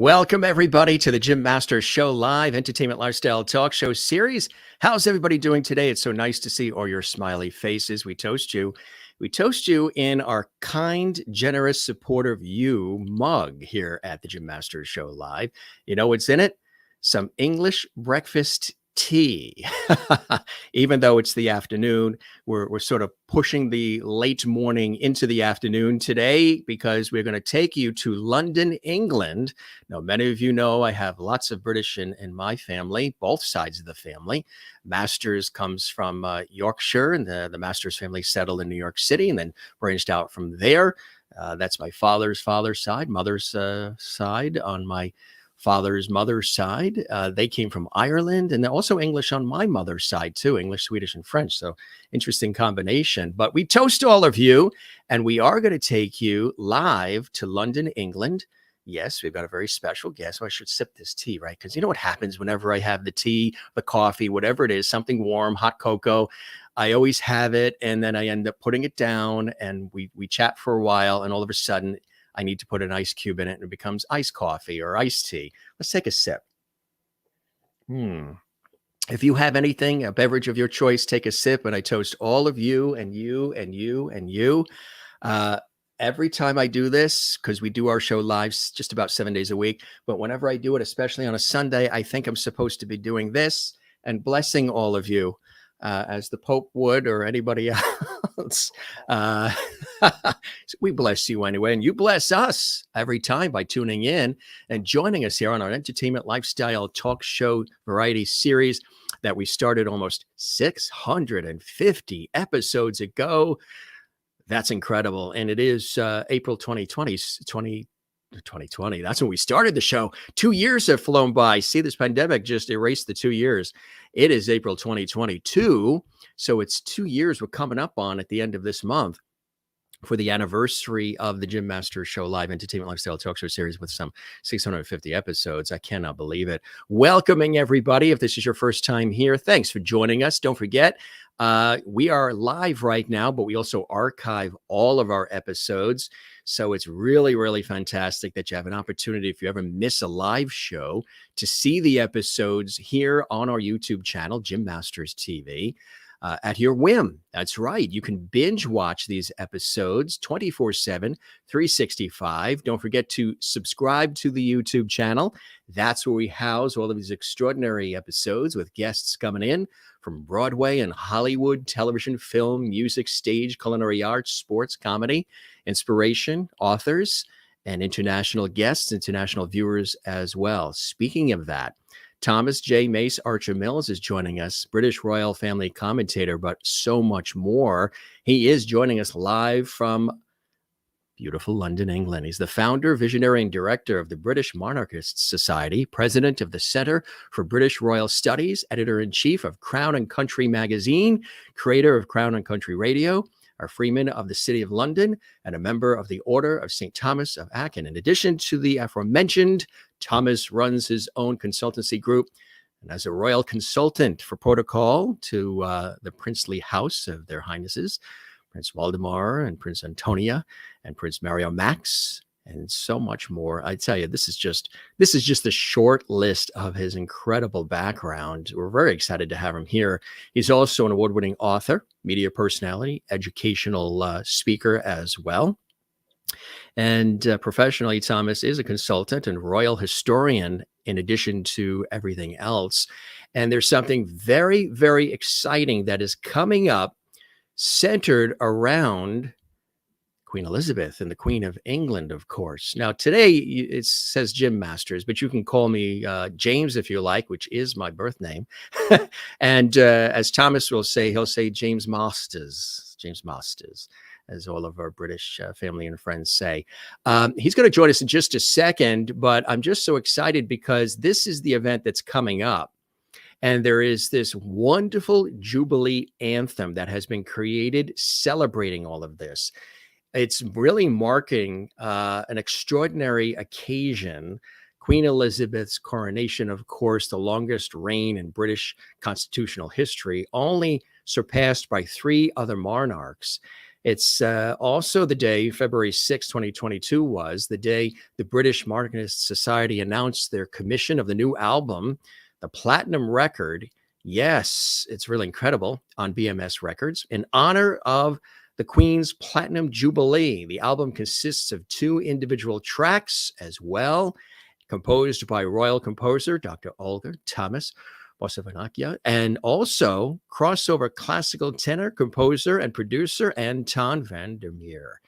Welcome, everybody, to the Jim Masters Show Live Entertainment Lifestyle Talk Show Series. How's everybody doing today? It's so nice to see all your smiley faces. We toast you. We toast you in our kind, generous, supportive you mug here at the Jim Masters Show Live. You know what's in it? Some English breakfast tea. Even though it's the afternoon, we're sort of pushing the late morning into the afternoon today because we're going to take you to London, England. Now, many of you know I have lots of British in my family, both sides of the family. Masters comes from Yorkshire, and the Masters family settled in New York City and then branched out from there. That's my father's side, mother's side. On my father's mother's side, they came from Ireland, and also English on my mother's side too, English, Swedish, and French. So interesting combination. But we toast all of you, and we are going to take you live to London, England. Yes, we've got a very special guest. So I should sip this tea, right? Because you know what happens whenever I have the tea, the coffee, whatever it is, something warm, hot cocoa, I always have it, and then I end up putting it down, and we chat for a while, and all of a sudden I need to put an ice cube in it and it becomes iced coffee or iced tea. Let's take a sip. If you have anything, a beverage of your choice, take a sip. And I toast all of you and you and you and you. Every time I do this, because we do our show live just about 7 days a week, but whenever I do it, especially on a Sunday, I think I'm supposed to be doing this and blessing all of you as the Pope would or anybody else. We bless you anyway, and you bless us every time by tuning in and joining us here on our entertainment lifestyle talk show variety series that we started almost 650 episodes ago. That's incredible. And it is April 2020. That's when we started the show. 2 years have flown by. See, this pandemic just erased the 2 years. It is April 2022. So it's 2 years we're coming up on at the end of this month for the anniversary of the Jim Masters Show Live Entertainment Lifestyle Talk Show Series with some 650 episodes. I cannot believe it. Welcoming everybody. If this is your first time here, thanks for joining us. Don't forget, we are live right now, but we also archive all of our episodes. So it's really, really fantastic that you have an opportunity, if you ever miss a live show, to see the episodes here on our YouTube channel, Jim Masters TV. At your whim. That's right. You can binge watch these episodes 24/7, 365. Don't forget to subscribe to the YouTube channel. That's where we house all of these extraordinary episodes with guests coming in from Broadway and Hollywood, television, film, music, stage, culinary arts, sports, comedy, inspiration, authors, and international guests, international viewers as well. Speaking of that, Thomas J. Mace-Archer-Mills is joining us, British Royal family commentator, but so much more. He is joining us live from beautiful London, England. He's the founder, visionary, and director of the British Monarchists Society, president of the Center for British Royal Studies, editor-in-chief of Crown and Country magazine, creator of Crown and Country Radio, a Freeman of the City of London, and a member of the Order of St. Thomas of Acon. In addition to the aforementioned, Thomas runs his own consultancy group and as a royal consultant for protocol to the princely house of their Highnesses, Prince Waldermar and Prince Antonia and Prince Mario-Max, and so much more. I tell you, this is just a short list of his incredible background. We're very excited to have him here. He's also an award-winning author, media personality, educational speaker as well. And professionally, Thomas is a consultant and royal historian in addition to everything else. And there's something very, very exciting that is coming up centered around Queen Elizabeth and the Queen of England, of course. Now, today it says Jim Masters, but you can call me James if you like, which is my birth name. And as Thomas will say, he'll say James Masters, as all of our British family and friends say. He's going to join us in just a second, but I'm just so excited because this is the event that's coming up. And there is this wonderful Jubilee Anthem that has been created celebrating all of this. It's really marking an extraordinary occasion. Queen Elizabeth's coronation, of course, the longest reign in British constitutional history, only surpassed by 3 other monarchs. It's also the day, February 6, 2022, was the day the British Monarchists Society announced their commission of the new album, the Platinum record. Yes, it's really incredible, on BMS Records, in honor of the Queen's Platinum Jubilee. The album consists of 2 individual tracks as well, composed by royal composer Dr. Olga Thomas-Bosovskaya, and also crossover classical tenor, composer, and producer Anton Van Der Mere.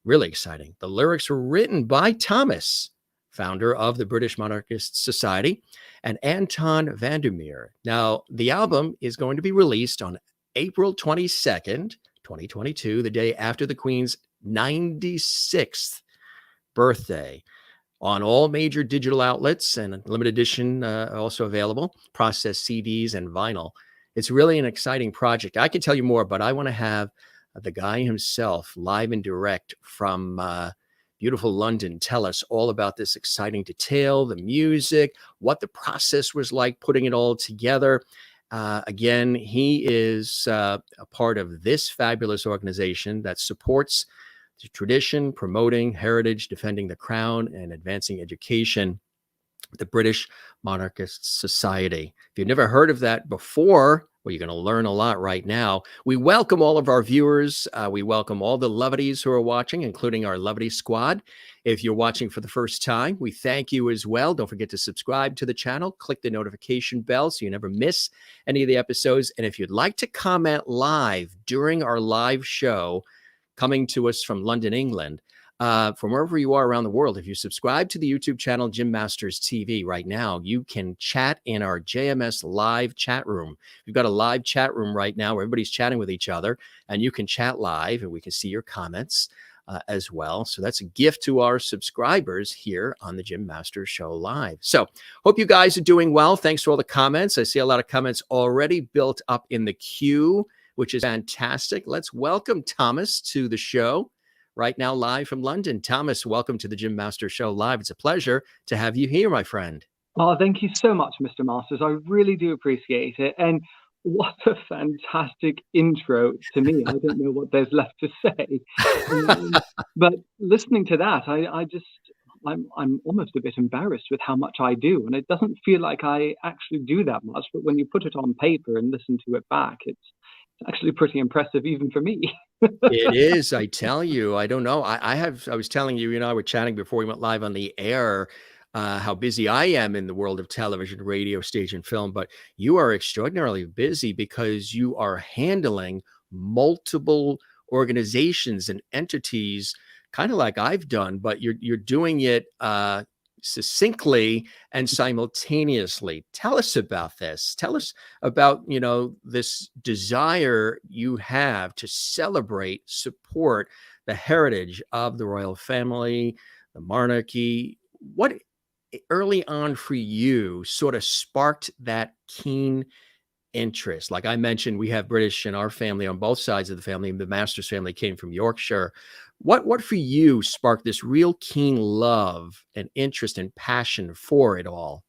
Really exciting. The lyrics were written by Thomas, founder of the British Monarchists Society, and Anton Van Der Mere. Now, the album is going to be released on April 22nd, 2022, the day after the Queen's 96th birthday, on all major digital outlets, and limited edition also available, processed CDs and vinyl. It's really an exciting project. I can tell you more, but I want to have the guy himself live and direct from beautiful London tell us all about this exciting detail, the music, what the process was like putting it all together. Again, he is a part of this fabulous organization that supports the tradition, promoting heritage, defending the crown, and advancing education, the British Monarchists Society. If you've never heard of that before, well, you're going to learn a lot right now. We welcome all of our viewers. We welcome all the lovelies who are watching, including our lovely squad. If you're watching for the first time, we thank you as well. Don't forget to subscribe to the channel. Click the notification bell so you never miss any of the episodes. And if you'd like to comment live during our live show, coming to us from London, England, from wherever you are around the world, if you subscribe to the YouTube channel Jim Masters TV right now, you can chat in our JMS live chat room. We've got a live chat room right now where everybody's chatting with each other, and you can chat live, and we can see your comments as well. So that's a gift to our subscribers here on the Jim Masters Show Live. So hope you guys are doing well. Thanks for all the comments. I see a lot of comments already built up in the queue, which is fantastic. Let's welcome Thomas to the show right now, live from London. Thomas, welcome to the Jim Masters Show Live. It's a pleasure to have you here, my friend. Oh, thank you so much, Mr. Masters. I really do appreciate it. And what a fantastic intro to me. I don't know what there's left to say. But listening to that, I'm almost a bit embarrassed with how much I do. And it doesn't feel like I actually do that much. But when you put it on paper and listen to it back, it's actually pretty impressive even for me. It is, I tell you. I don't know. I was telling you, you know, I were chatting before we went live on the air, how busy I am in the world of television, radio, stage, and film. But you are extraordinarily busy because you are handling multiple organizations and entities, kind of like I've done, but you're doing it succinctly and simultaneously. Tell us about this. Tell us about, you know, this desire you have to celebrate, support the heritage of the royal family, the monarchy. What early on for you sort of sparked that keen interest? Like I mentioned, we have British in our family on both sides of the family. The Masters family came from Yorkshire. What for you sparked this real keen love and interest and passion for it all?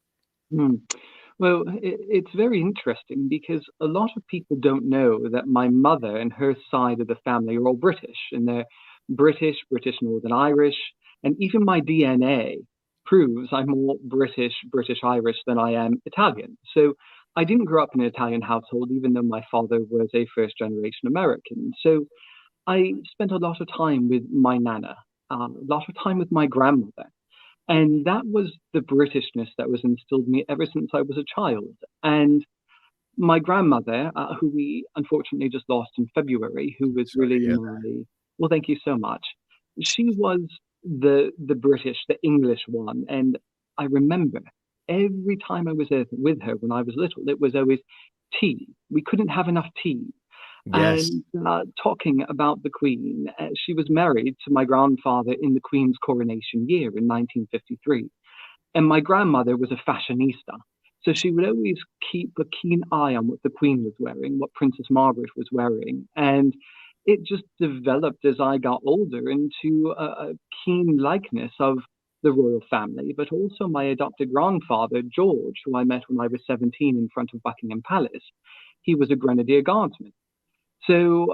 Well, it's very interesting because a lot of people don't know that my mother and her side of the family are all British, and they're British Northern Irish, and even my DNA proves I'm more British Irish than I am Italian. So I didn't grow up in an Italian household, even though my father was a first generation American. So I spent a lot of time with my nana, a lot of time with my grandmother. And that was the Britishness that was instilled in me ever since I was a child. And my grandmother, who we unfortunately just lost in February, who was really well, thank you so much. She was the British, the English one. And I remember every time I was with her when I was little, it was always tea. We couldn't have enough tea. Yes. And talking about the Queen, she was married to my grandfather in the Queen's coronation year in 1953. And my grandmother was a fashionista. So she would always keep a keen eye on what the Queen was wearing, what Princess Margaret was wearing. And it just developed as I got older into a keen likeness of the royal family, but also my adopted grandfather, George, who I met when I was 17 in front of Buckingham Palace. He was a Grenadier Guardsman. So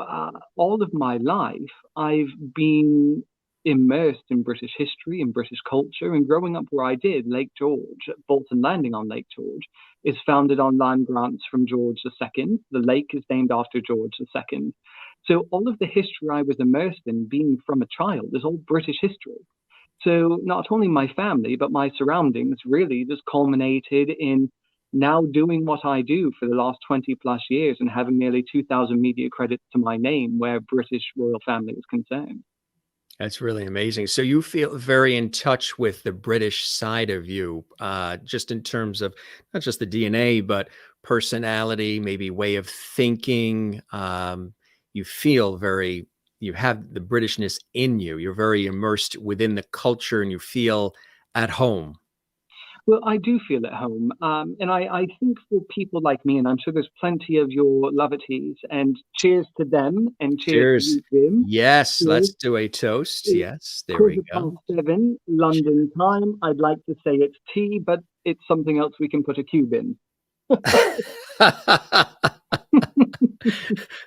all of my life, I've been immersed in British history and British culture. And growing up where I did, Lake George, Bolton Landing on Lake George, is founded on land grants from George II. The lake is named after George II. So all of the history I was immersed in, being from a child, is all British history. So not only my family, but my surroundings really just culminated in now doing what I do for the last 20 plus years and having nearly 2,000 media credits to my name where British royal family is concerned. That's really amazing. So you feel very in touch with the British side of you, just in terms of not just the DNA, but personality, maybe way of thinking. You feel you have the Britishness in you. You're very immersed within the culture and you feel at home. Well, I do feel at home. And I think for people like me, and I'm sure there's plenty of your lovaties, and cheers to them and cheers to Cheers. you, Jim. Yes, Cheers. let's do a toast. Yes, there we go. 7 London time. I'd like to say it's tea, but it's something else we can put a cube in.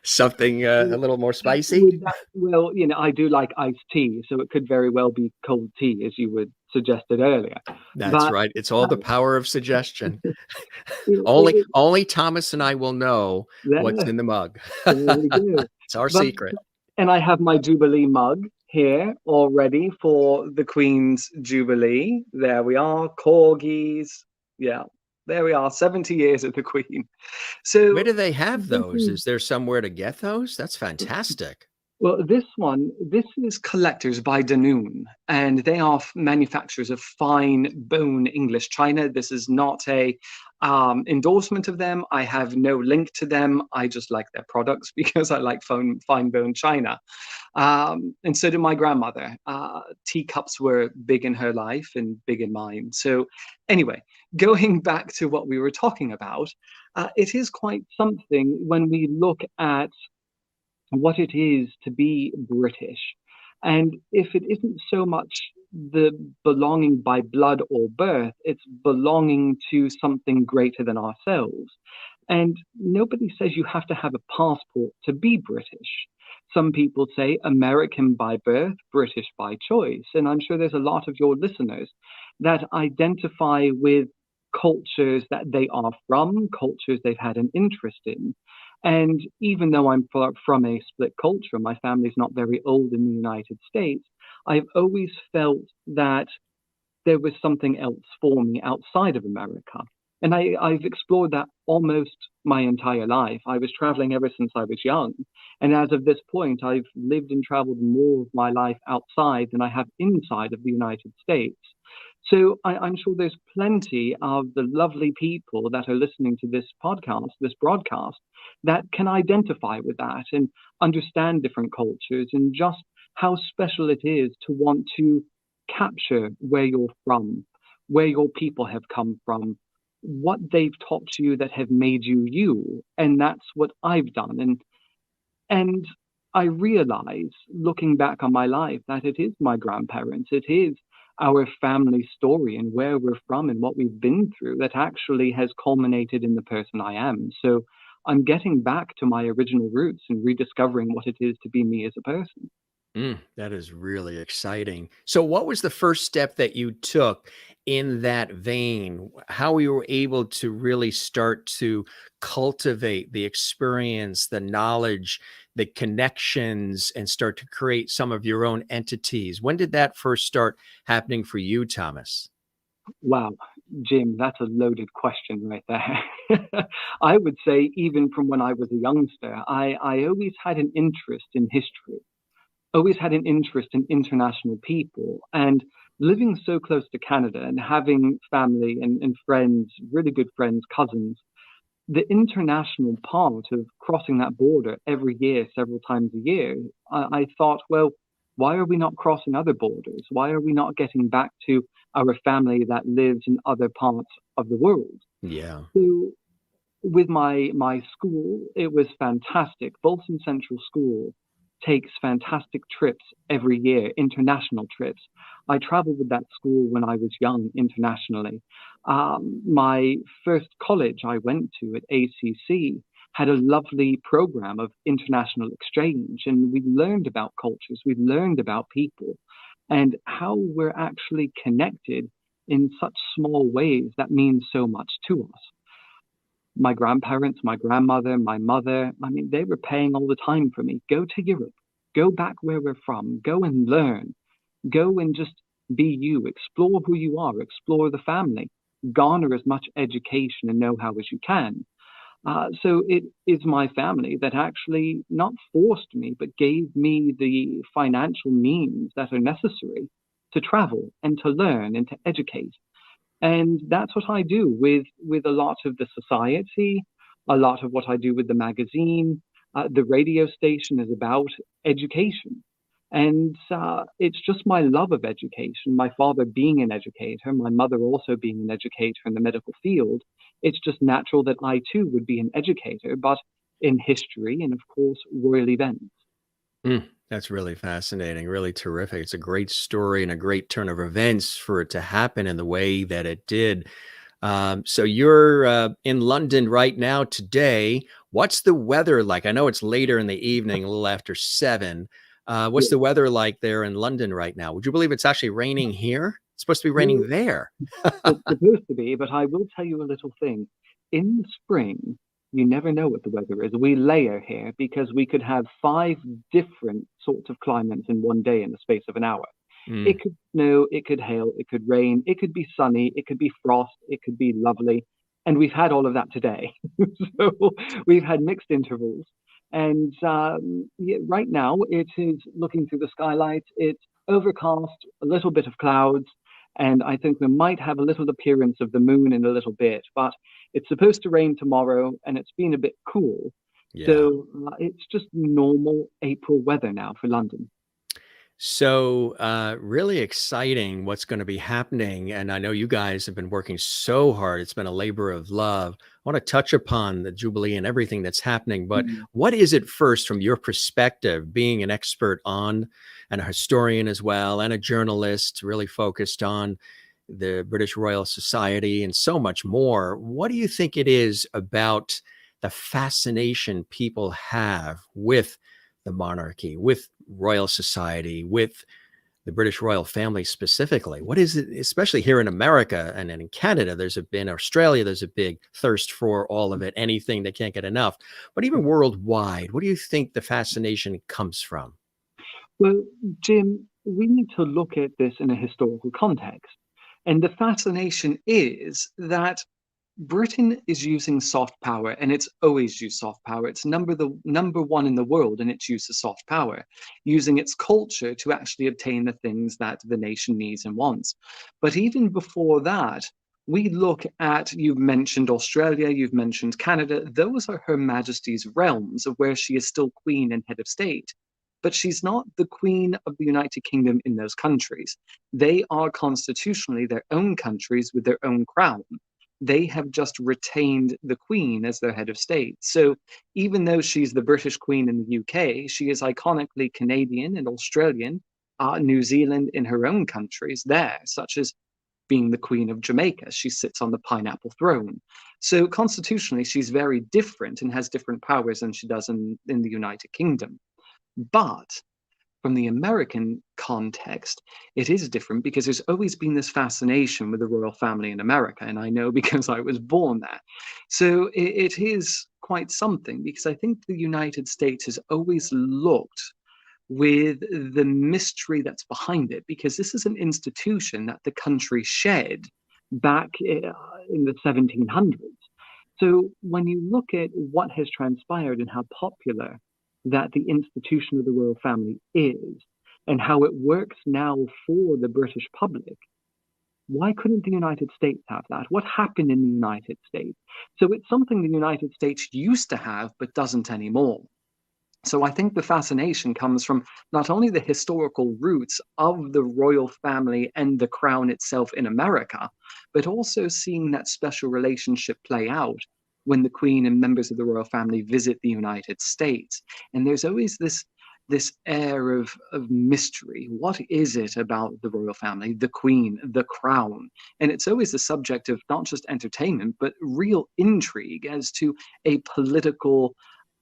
Something a little more spicy? Well, I do like iced tea, so it could very well be cold tea, as you would suggested earlier. That's right. It's all the power of suggestion. Only Thomas and I will know what's in the mug. It's our secret. And I have my Jubilee mug here all ready for the Queen's Jubilee. There we are, corgis. Yeah, there we are, 70 years of the Queen. So where do they have those? Is there somewhere to get those? That's fantastic. Well, this is Collectors by Danone, and they are manufacturers of fine bone English china. This is not a endorsement of them. I have no link to them. I just like their products because I like fine bone china. And so did my grandmother. Teacups were big in her life and big in mine. So anyway, going back to what we were talking about, it is quite something when we look at what it is to be British. And if it isn't so much the belonging by blood or birth, it's belonging to something greater than ourselves. And nobody says you have to have a passport to be British. Some people say American by birth, British by choice. And I'm sure there's a lot of your listeners that identify with cultures that they are from, cultures they've had an interest in. And even though I'm from a split culture, my family's not very old in the United States, I've always felt that there was something else for me outside of America. And I've explored that almost my entire life. I was traveling ever since I was young. And as of this point, I've lived and traveled more of my life outside than I have inside of the United States. So I'm sure there's plenty of the lovely people that are listening to this broadcast, that can identify with that and understand different cultures and just how special it is to want to capture where you're from, where your people have come from, what they've taught you that have made you you. And that's what I've done. And I realize, looking back on my life, that it is my grandparents, it is our family story and where we're from and what we've been through that actually has culminated in the person I am. So I'm getting back to my original roots and rediscovering what it is to be me as a person. That is really exciting. So what was the first step that you took in that vein? How you were able to really start to cultivate the experience, the knowledge, the connections, and start to create some of your own entities? When did that first start happening for you, Thomas? Wow, Jim, that's a loaded question right there. I would say even from when I was a youngster, I always had an interest in history, always had an interest in international people. And living so close to Canada and having family and friends, really good friends, cousins, the international part of crossing that border every year, several times a year, I thought, well, why are we not crossing other borders? Why are we not getting back to our family that lives in other parts of the world? Yeah. So with my school, it was fantastic. Bolton Central School takes fantastic trips every year, international trips. I traveled with that school when I was young internationally. My first college I went to at ACC had a lovely program of international exchange, and we learned about cultures, we learned about people, and how we're actually connected in such small ways that mean so much to us. My grandparents, my grandmother, my mother, I mean, they were paying all the time for me. Go to Europe, go back where we're from, go and learn, go and just be you, explore who you are, explore the family, garner as much education and know-how as you can. So it is my family that actually not forced me, but gave me the financial means that are necessary to travel and to learn and to educate. And that's what I do with a lot of the society, a lot of what I do with the magazine. The radio station is about education. And it's just my love of education, my father being an educator, my mother also being an educator in the medical field. It's just natural that I too would be an educator, but in history and, of course, royal events. That's really fascinating, really terrific. It's a great story and a great turn of events for it to happen in the way that it did. So you're in London right now today. What's the weather like? I know it's later in the evening, a little after 7. What's the weather like there in London right now? Would you believe it's actually raining here? It's supposed to be raining there. It's supposed to be, but I will tell you a little thing. In the spring, you never know what the weather is. We layer here because we could have 5 different sorts of climates in one day in the space of an hour. It could snow, it could hail, it could rain, it could be sunny, it could be frost, it could be lovely. And we've had all of that today. So we've had mixed intervals. And right now it is looking through the skylight. It's overcast, a little bit of clouds, and I think we might have a little appearance of the moon in a little bit, but it's supposed to rain tomorrow and it's been a bit cool. Yeah. So it's just normal April weather now for London. So really exciting what's going to be happening. And I know you guys have been working so hard. It's been a labor of love. I want to touch upon the Jubilee and everything that's happening. But what is it first from your perspective, being an expert on and a historian as well, and a journalist really focused on the British Royal Society and so much more? What do you think it is about the fascination people have with the monarchy, with Royal Society, with the British royal family specifically? What is it, especially here in America and in Canada? In Australia, there's a big thirst for all of it, anything they can't get enough. But even worldwide, what do you think the fascination comes from? Well, Jim, we need to look at this in a historical context. And the fascination is that Britain is using soft power, and it's always used soft power. It's number 1 in the world in its use of soft power, using its culture to actually obtain the things that the nation needs and wants. But even before that, we look at, you've mentioned Australia, you've mentioned Canada. Those are Her Majesty's realms of where she is still queen and head of state. But she's not the Queen of the United Kingdom in those countries. They are constitutionally their own countries with their own crown. They have just retained the Queen as their head of state. So even though she's the British Queen in the UK, she is iconically Canadian and Australian, New Zealand in her own countries there, such as being the Queen of Jamaica. She sits on the pineapple throne. So constitutionally, she's very different and has different powers than she does in the United Kingdom. But from the American context, it is different because there's always been this fascination with the royal family in America. And I know because I was born there. So it is quite something, because I think the United States has always looked with the mystery that's behind it, because this is an institution that the country shed back in the 1700s. So when you look at what has transpired and how popular that the institution of the royal family is, and how it works now for the British public, why couldn't the United States have that? What happened in the United States? So it's something the United States used to have, but doesn't anymore. So I think the fascination comes from not only the historical roots of the royal family and the crown itself in America, but also seeing that special relationship play out when the Queen and members of the royal family visit the United States. And there's always this this air of mystery. What is it about the royal family, the Queen, the crown? And it's always the subject of not just entertainment, but real intrigue as to a political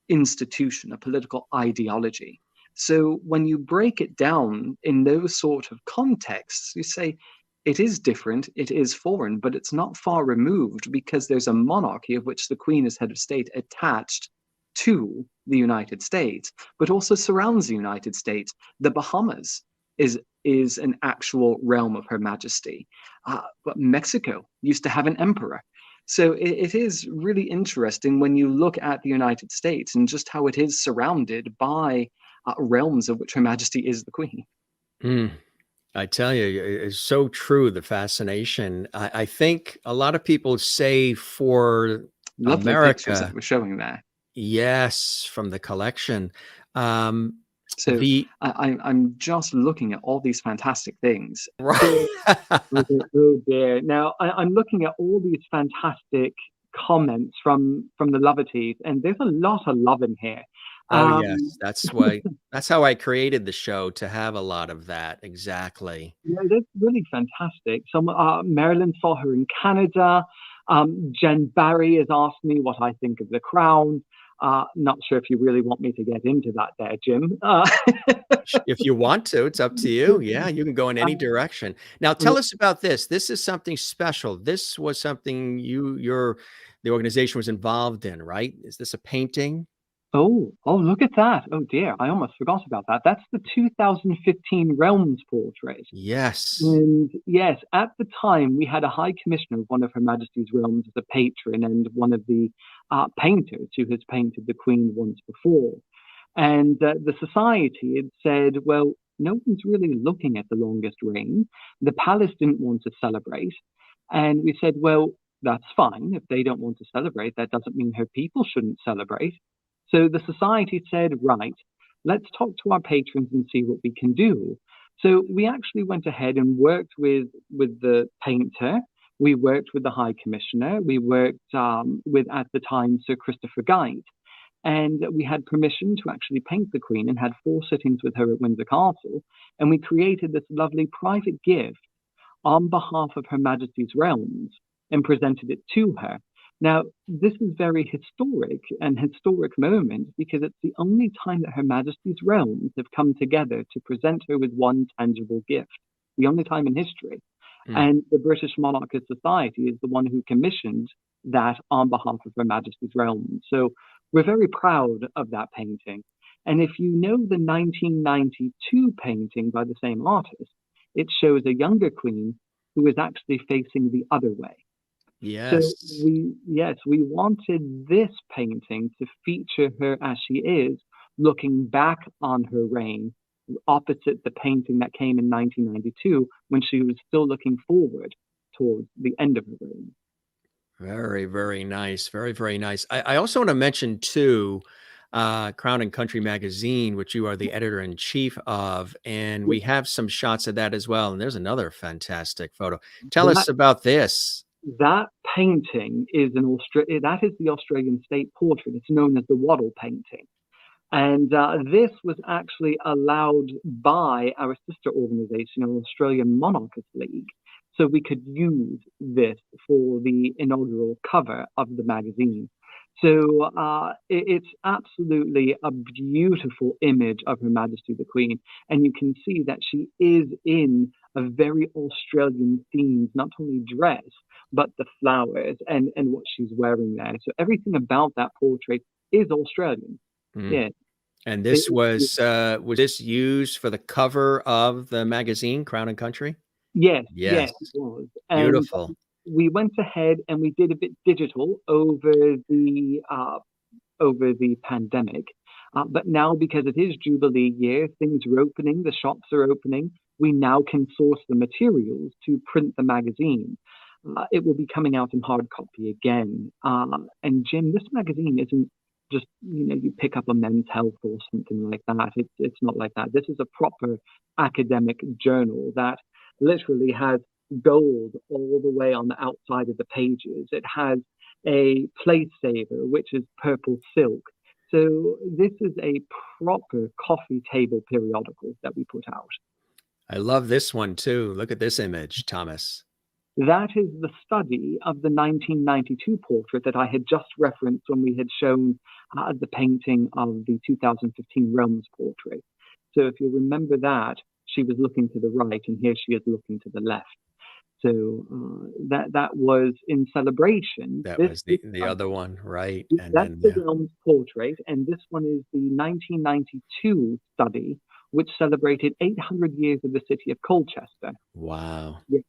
institution, a political ideology. So when you break it down in those sort of contexts, you say it is different, it is foreign, but it's not far removed because there's a monarchy of which the Queen is head of state attached to the United States, but also surrounds the United States. The Bahamas is an actual realm of Her Majesty. But Mexico used to have an emperor. So it is really interesting when you look at the United States and just how it is surrounded by realms of which Her Majesty is the Queen. I tell you, it's so true, the fascination. I think a lot of people say for Lovely pictures that America, we're showing there. yes, from the collection. So I'm just looking at all these fantastic things. Right. Oh dear. Now I'm looking at all these fantastic comments from the Loverties, and there's a lot of love in here. Oh, yes. That's how I created the show, to have a lot of that. Exactly. Yeah, that's really fantastic. Some Marilyn saw her in Canada. Jen Barry has asked me what I think of the crown. Not sure if you really want me to get into that there, Jim. If you want to, it's up to you. Yeah, you can go in any direction. Now, tell us about this. This is something special. This was something the organization was involved in, right? Is this a painting? Oh, look at that. Oh dear, I almost forgot about that. That's the 2015 Realms portrait. Yes. And yes, at the time, we had a High Commissioner of one of Her Majesty's realms as a patron and one of the painters who has painted the Queen once before. And the Society had said, well, no one's really looking at the longest reign. The palace didn't want to celebrate. And we said, well, that's fine. If they don't want to celebrate, that doesn't mean her people shouldn't celebrate. So the Society said, right, let's talk to our patrons and see what we can do. So we actually went ahead and worked with the painter. We worked with the High Commissioner. We worked with, at the time, Sir Christopher Guide. And we had permission to actually paint the Queen and had 4 sittings with her at Windsor Castle. And we created this lovely private gift on behalf of Her Majesty's realms and presented it to her. Now, this is very historic moment because it's the only time that Her Majesty's realms have come together to present her with one tangible gift, the only time in history. And the British Monarchist Society is the one who commissioned that on behalf of Her Majesty's realms. So we're very proud of that painting. And if you know the 1992 painting by the same artist, it shows a younger Queen who is actually facing the other way. Yes. So we wanted this painting to feature her as she is, looking back on her reign, opposite the painting that came in 1992 when she was still looking forward towards the end of her reign. Very, very nice. Very, very nice. I also want to mention too, Crown and Country magazine, which you are the editor-in-chief of, and we have some shots of that as well. And there's another fantastic photo. Tell us about this. That painting is that is the Australian state portrait. It's known as the Waddle painting. And this was actually allowed by our sister organization, the Australian Monarchist League. So we could use this for the inaugural cover of the magazine. So it's absolutely a beautiful image of Her Majesty the Queen. And you can see that she is in a very Australian themed, not only dress, but the flowers and what she's wearing there. So everything about that portrait is Australian. Yeah. And this was this used for the cover of the magazine, Crown and Country? Yes, it was. And beautiful. We went ahead and we did a bit digital over the pandemic. But now, because it is Jubilee year, things are opening, the shops are opening. We now can source the materials to print the magazine. It will be coming out in hard copy again. And Jim, this magazine isn't just, you pick up a Men's Health or something like that. It's not like that. This is a proper academic journal that literally has gold all the way on the outside of the pages. It has a place saver, which is purple silk. So this is a proper coffee table periodical that we put out. I love this one too. Look at this image, Thomas. That is the study of the 1992 portrait that I had just referenced when we had shown the painting of the 2015 Realms portrait. So if you remember that, she was looking to the right, and here she is looking to the left. So that was in celebration. That was the other one, right? And that's then the Realms portrait, and this one is the 1992 study, which celebrated 800 years of the city of Colchester. wow. Yeah.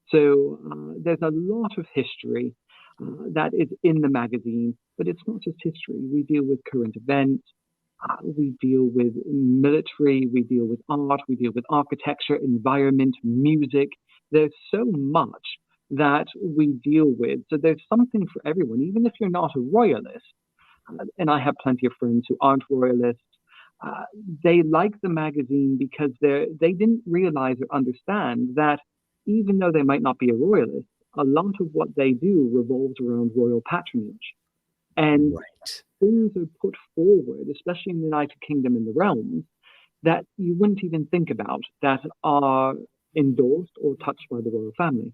So there's a lot of history that is in the magazine, but it's not just history. We deal with current events, we deal with military, we deal with art, we deal with architecture, environment, music. There's so much that we deal with. So there's something for everyone, even if you're not a royalist. And I have plenty of friends who aren't royalists. They like the magazine because they didn't realize or understand that even though they might not be a royalist, a lot of what they do revolves around royal patronage. And right. things are put forward, especially in the United Kingdom and the realms, that you wouldn't even think about, that are endorsed or touched by the royal family.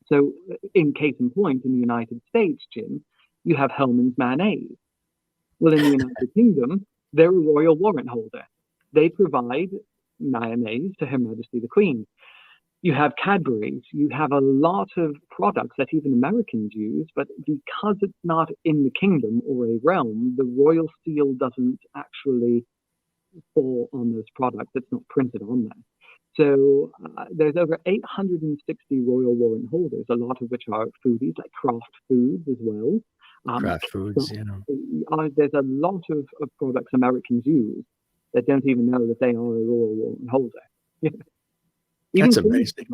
So, in case in point, in the United States, Jim, you have Hellman's mayonnaise. Well, in the United Kingdom, they're a royal warrant holder. They provide mayonnaise to Her Majesty the Queen. You have Cadbury's, you have a lot of products that even Americans use, but because it's not in the kingdom or a realm, the royal seal doesn't actually fall on those products. It's not printed on them. So there's over 860 royal warrant holders, a lot of which are foodies, like craft foods as well. Craft foods, There's a lot of products Americans use that don't even know that they are a royal warrant holder. Even that's amazing.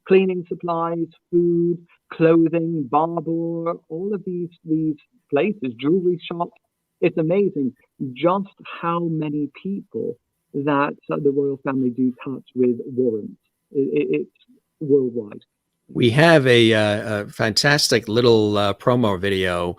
Cleaning supplies, food, clothing, barber, all of these places, jewelry shops. It's amazing just how many people that the royal family do touch with warrants. It's worldwide. We have a fantastic little promo video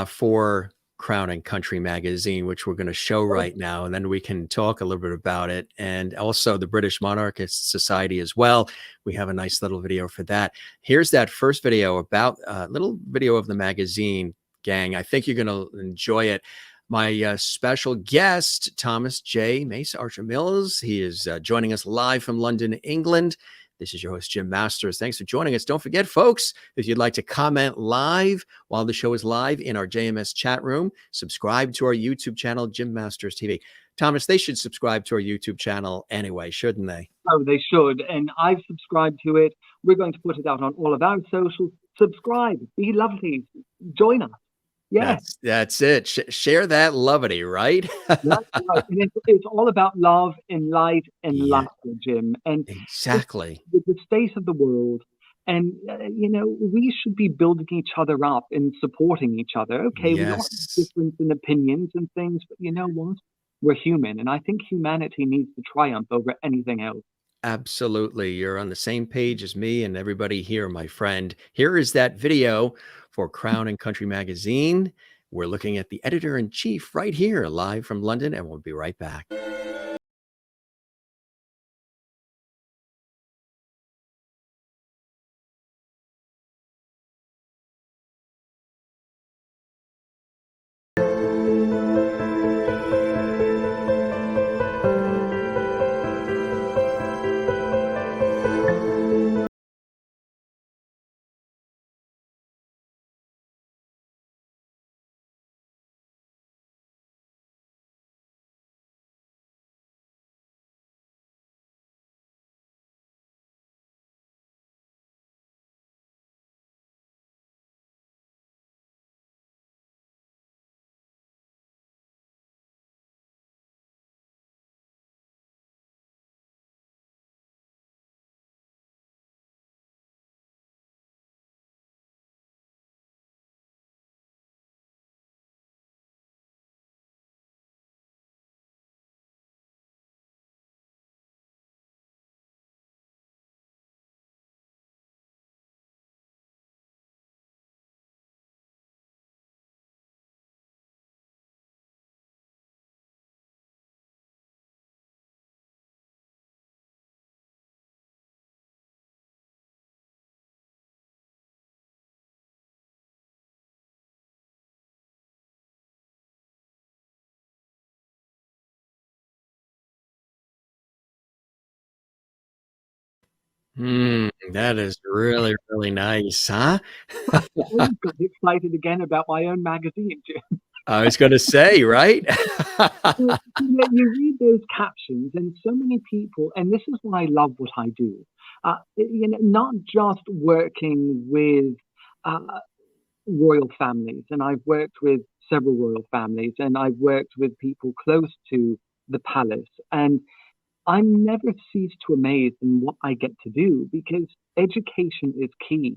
for Crown and Country magazine, which we're going to show right now, and then we can talk a little bit about it. And also the British Monarchists Society as well. We have a nice little video for that. Here's that first video about little video of the magazine, gang. I think you're going to enjoy it. My special guest, Thomas J. Mace-Archer-Mills. He is joining us live from London, England. This is your host, Jim Masters. Thanks for joining us. Don't forget, folks, if you'd like to comment live while the show is live in our JMS chat room, subscribe to our YouTube channel, Jim Masters TV. Thomas, they should subscribe to our YouTube channel anyway, shouldn't they? Oh, they should. And I've subscribed to it. We're going to put it out on all of our socials. Subscribe. Be lovely. Join us. Yeah. That's it. Share that lovity, right? That's right. And it's all about love and light and laughter, Jim. And exactly with the state of the world, and we should be building each other up and supporting each other. Okay, we all have difference in opinions and things, but you know what? We're human, and I think humanity needs to triumph over anything else. Absolutely. You're on the same page as me and everybody here, my friend. Here is that video for Crown and Country magazine. We're looking at the editor-in-chief right here, live from London, and we'll be right back. That is really, really nice, huh? I got excited again about my own magazine. I was going to say, right? So, you read those captions, and so many people, and this is why I love what I do. Not just working with uh, royal families, and I've worked with several royal families, and I've worked with people close to the palace, and I'm never ceased to amaze in what I get to do because education is key.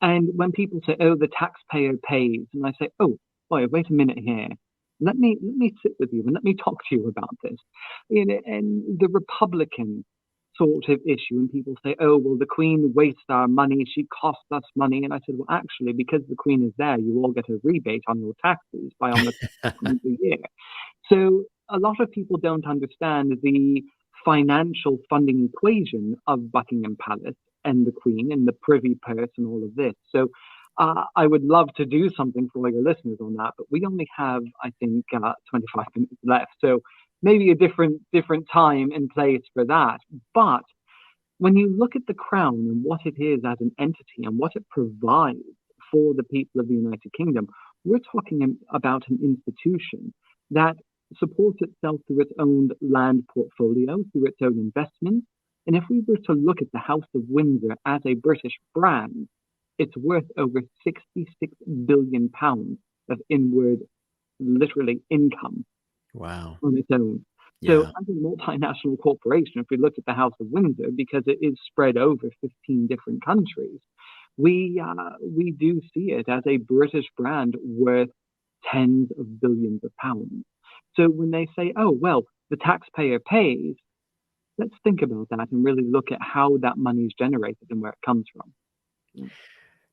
And when people say, "Oh, the taxpayer pays," and I say, "Oh, boy, wait a minute here. Let me sit with you and let me talk to you about this." And the Republican sort of issue, and people say, "Oh, well, the Queen wastes our money. She costs us money." And I said, "Well, actually, because the Queen is there, you all get a rebate on your taxes by almost a year." So a lot of people don't understand the financial funding equation of Buckingham Palace and the Queen and the Privy Purse and all of this. So I would love to do something for all your listeners on that, but we only have, I think, 25 minutes left. So maybe a different time and place for that. But when you look at the crown and what it is as an entity and what it provides for the people of the United Kingdom, we're talking about an institution that supports itself through its own land portfolio, through its own investments. And if we were to look at the House of Windsor as a British brand, it's worth over £66 billion of inward, literally, income Wow. on its own. So as a multinational corporation, if we look at the House of Windsor, because it is spread over 15 different countries, we do see it as a British brand worth tens of billions of pounds. So when they say, "Oh, well, the taxpayer pays," let's think about that and really look at how that money is generated and where it comes from.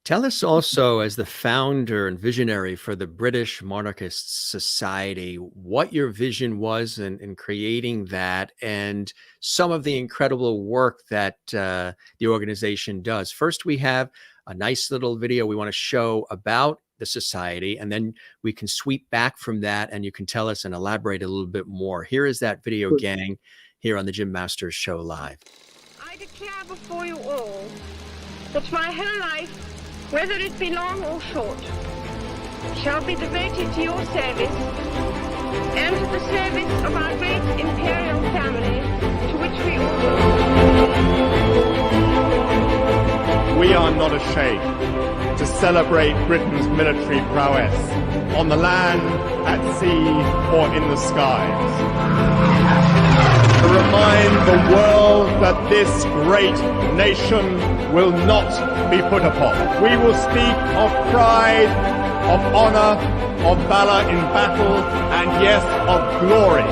Tell us also, as the founder and visionary for the British Monarchists Society, what your vision was in creating that and some of the incredible work that the organization does. First, we have a nice little video we want to show about the society, and then we can sweep back from that and you can tell us and elaborate a little bit more. Here is that video, gang, here on the Jim Masters Show Live. I declare before you all that my whole life, whether it be long or short, shall be devoted to your service and to the service of our great imperial family, to which we all belong. We are not ashamed to celebrate Britain's military prowess on the land, at sea, or in the skies. To remind the world that this great nation will not be put upon. We will speak of pride, of honor, of valor in battle, and yes, of glory.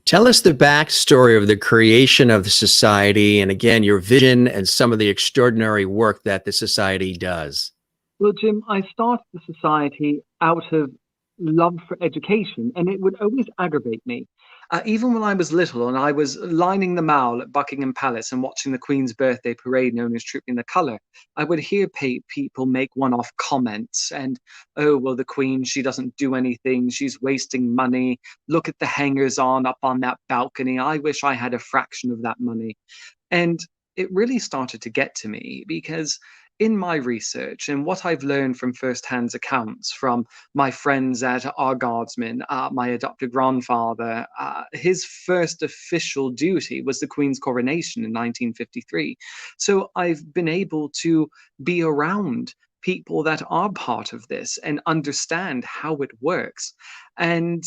Tell us the backstory of the creation of the society, and again, your vision and some of the extraordinary work that the society does. Well, Jim, I started the society out of love for education, and it would always aggravate me. Even when I was little and I was lining the Mall at Buckingham Palace and watching the Queen's birthday parade known as Trooping the Colour, I would hear people make one-off comments and, "Oh, well, the Queen, she doesn't do anything. She's wasting money. Look at the hangers-on up on that balcony. I wish I had a fraction of that money." And it really started to get to me because in my research and what I've learned from first-hand accounts from my friends at our guardsmen, my adopted grandfather, his first official duty was the Queen's coronation in 1953. So I've been able to be around people that are part of this and understand how it works. And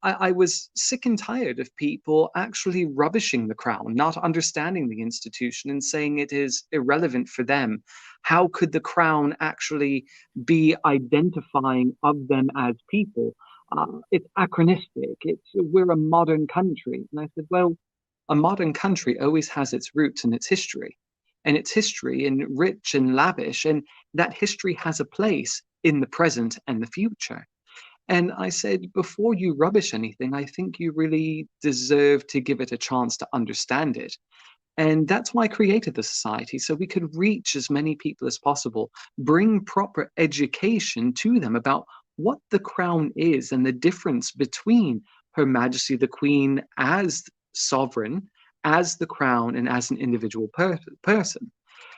I was sick and tired of people actually rubbishing the crown, not understanding the institution and saying it is irrelevant for them. How could the crown actually be identifying of them as people? It's anachronistic. We're a modern country. And I said, well, a modern country always has its roots and its history. And its history and rich and lavish, and that history has a place in the present and the future. And I said, before you rubbish anything, I think you really deserve to give it a chance to understand it. And that's why I created the society, so we could reach as many people as possible, bring proper education to them about what the crown is and the difference between Her Majesty the Queen as sovereign, as the crown, and as an individual person.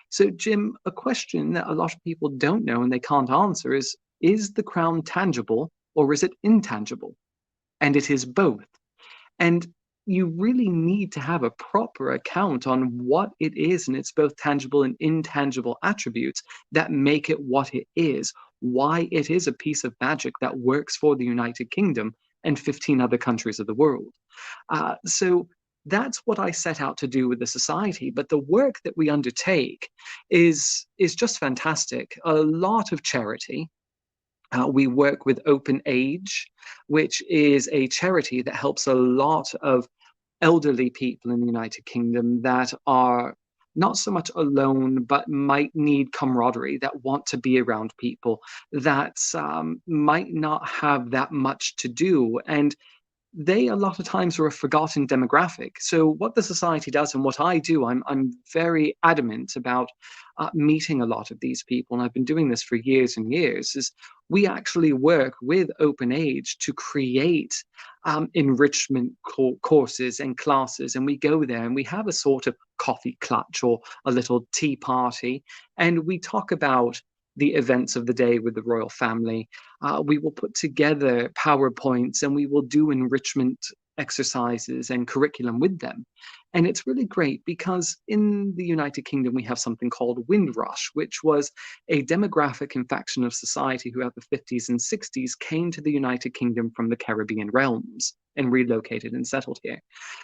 So, Jim, a question that a lot of people don't know and they can't answer is the crown tangible or is it intangible? And it is both. And you really need to have a proper account on what it is and its both tangible and intangible attributes that make it what it is, why it is a piece of magic that works for the United Kingdom and 15 other countries of the world. So that's what I set out to do with the society. But the work that we undertake is just fantastic. A lot of charity. We work with Open Age, which is a charity that helps a lot of elderly people in the United Kingdom that are not so much alone, but might need camaraderie, that want to be around people, that might not have that much to do. And they a lot of times are a forgotten demographic. So what the society does and what I do, I'm very adamant about meeting a lot of these people, and I've been doing this for years and years, is we actually work with Open Age to create enrichment courses and classes, and we go there and we have a sort of coffee clutch or a little tea party, and we talk about the events of the day with the royal family. We will put together PowerPoints and we will do enrichment exercises and curriculum with them. And it's really great because in the United Kingdom, we have something called Windrush, which was a demographic and faction of society who at the 50s and 60s came to the United Kingdom from the Caribbean realms and relocated and settled here.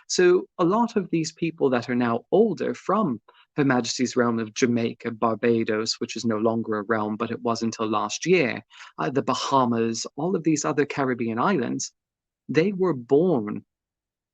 So a lot of these people that are now older from Her Majesty's realm of Jamaica, Barbados, which is no longer a realm, but it was until last year, the Bahamas, all of these other Caribbean islands, they were born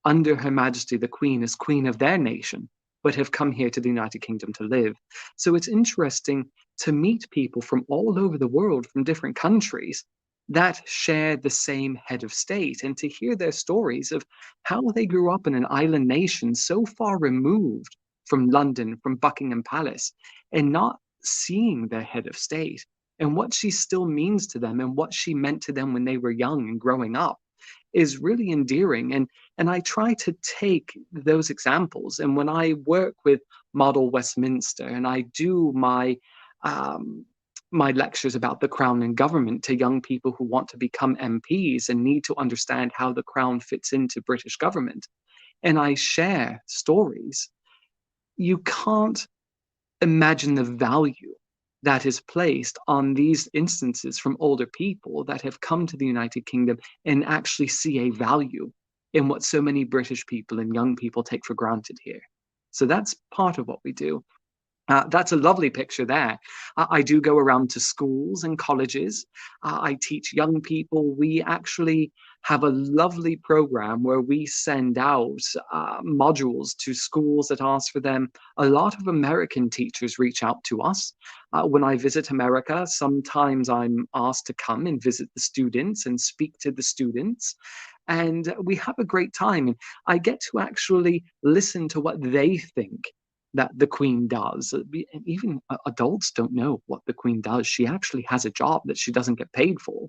under Her Majesty the Queen as queen of their nation, but have come here to the United Kingdom to live. So it's interesting to meet people from all over the world, from different countries, that share the same head of state, and to hear their stories of how they grew up in an island nation so far removed from London, from Buckingham Palace, and not seeing their head of state, and what she still means to them and what she meant to them when they were young and growing up, is really endearing. And I try to take those examples. And when I work with Model Westminster and I do my my lectures about the Crown and government to young people who want to become MPs and need to understand how the Crown fits into British government, and I share stories, you can't imagine the value that is placed on these instances from older people that have come to the United Kingdom and actually see a value in what so many British people and young people take for granted here. So that's part of what we do. That's a lovely picture there. I do go around to schools and colleges. I teach young people. We actually have a lovely program where we send out modules to schools that ask for them. A lot of American teachers reach out to us. When I visit America, sometimes I'm asked to come and visit the students and speak to the students. And we have a great time. And I get to actually listen to what they think that the Queen does. And even adults don't know what the Queen does. She actually has a job that she doesn't get paid for.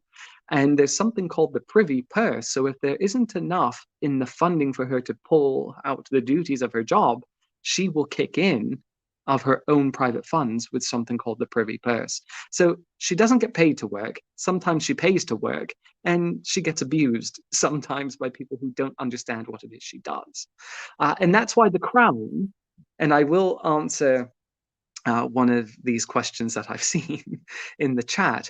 And there's something called the privy purse. So if there isn't enough in the funding for her to pull out the duties of her job, she will kick in of her own private funds with something called the privy purse. So she doesn't get paid to work. Sometimes she pays to work, and she gets abused sometimes by people who don't understand what it is she does. And that's why the Crown, and I will answer one of these questions that I've seen in the chat.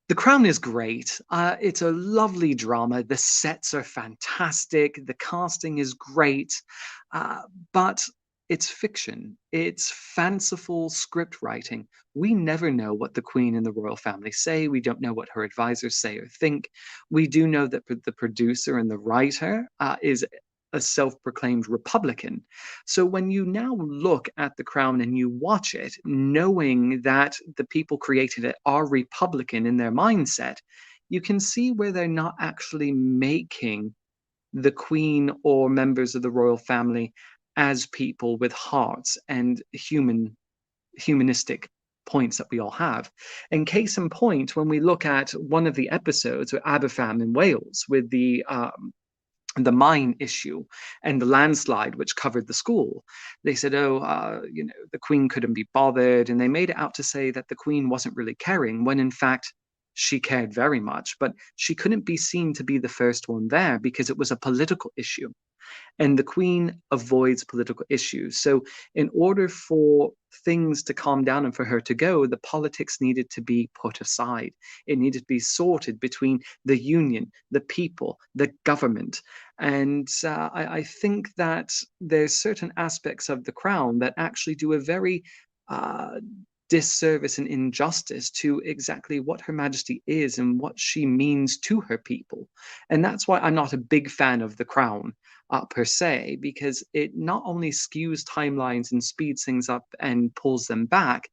The Crown is great. It's a lovely drama. The sets are fantastic. The casting is great. But it's fiction. It's fanciful script writing. We never know what the Queen and the royal family say. We don't know what her advisors say or think. We do know that the producer and the writer is a self-proclaimed Republican. So when you now look at The Crown and you watch it, knowing that the people created it are Republican in their mindset, you can see where they're not actually making the Queen or members of the royal family as people with hearts and humanistic points that we all have. And case in point, when we look at one of the episodes with Aberfan in Wales with the mine issue and the landslide which covered the school, they said, the Queen couldn't be bothered, and they made it out to say that the Queen wasn't really caring, when in fact she cared very much, but she couldn't be seen to be the first one there because it was a political issue. And the Queen avoids political issues. So in order for things to calm down and for her to go, the politics needed to be put aside. It needed to be sorted between the union, the people, the government. And I think that there's certain aspects of the Crown that actually do a very disservice and injustice to exactly what Her Majesty is and what she means to her people. And that's why I'm not a big fan of the Crown per se, because it not only skews timelines and speeds things up and pulls them back,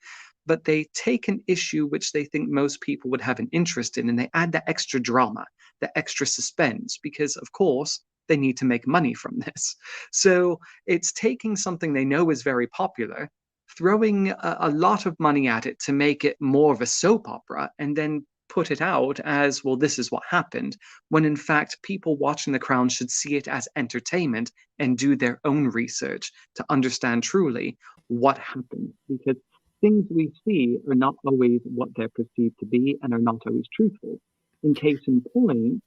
but they take an issue which they think most people would have an interest in, and they add that extra drama, the extra suspense, because of course they need to make money from this. So it's taking something they know is very popular, throwing a lot of money at it to make it more of a soap opera, and then put it out as, well, this is what happened, when in fact people watching The Crown should see it as entertainment and do their own research to understand truly what happened. Because things we see are not always what they're perceived to be and are not always truthful. In case in point,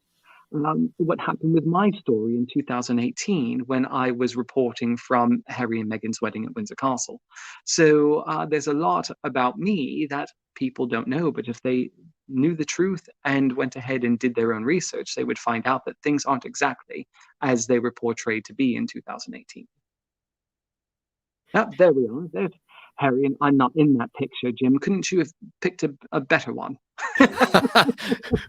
what happened with my story in 2018 when I was reporting from Harry and Meghan's wedding at Windsor Castle. So there's a lot about me that people don't know, but if they knew the truth and went ahead and did their own research, they would find out that things aren't exactly as they were portrayed to be in 2018. There we are. There's Harry, and I'm not in that picture, Jim. Couldn't you have picked a better one?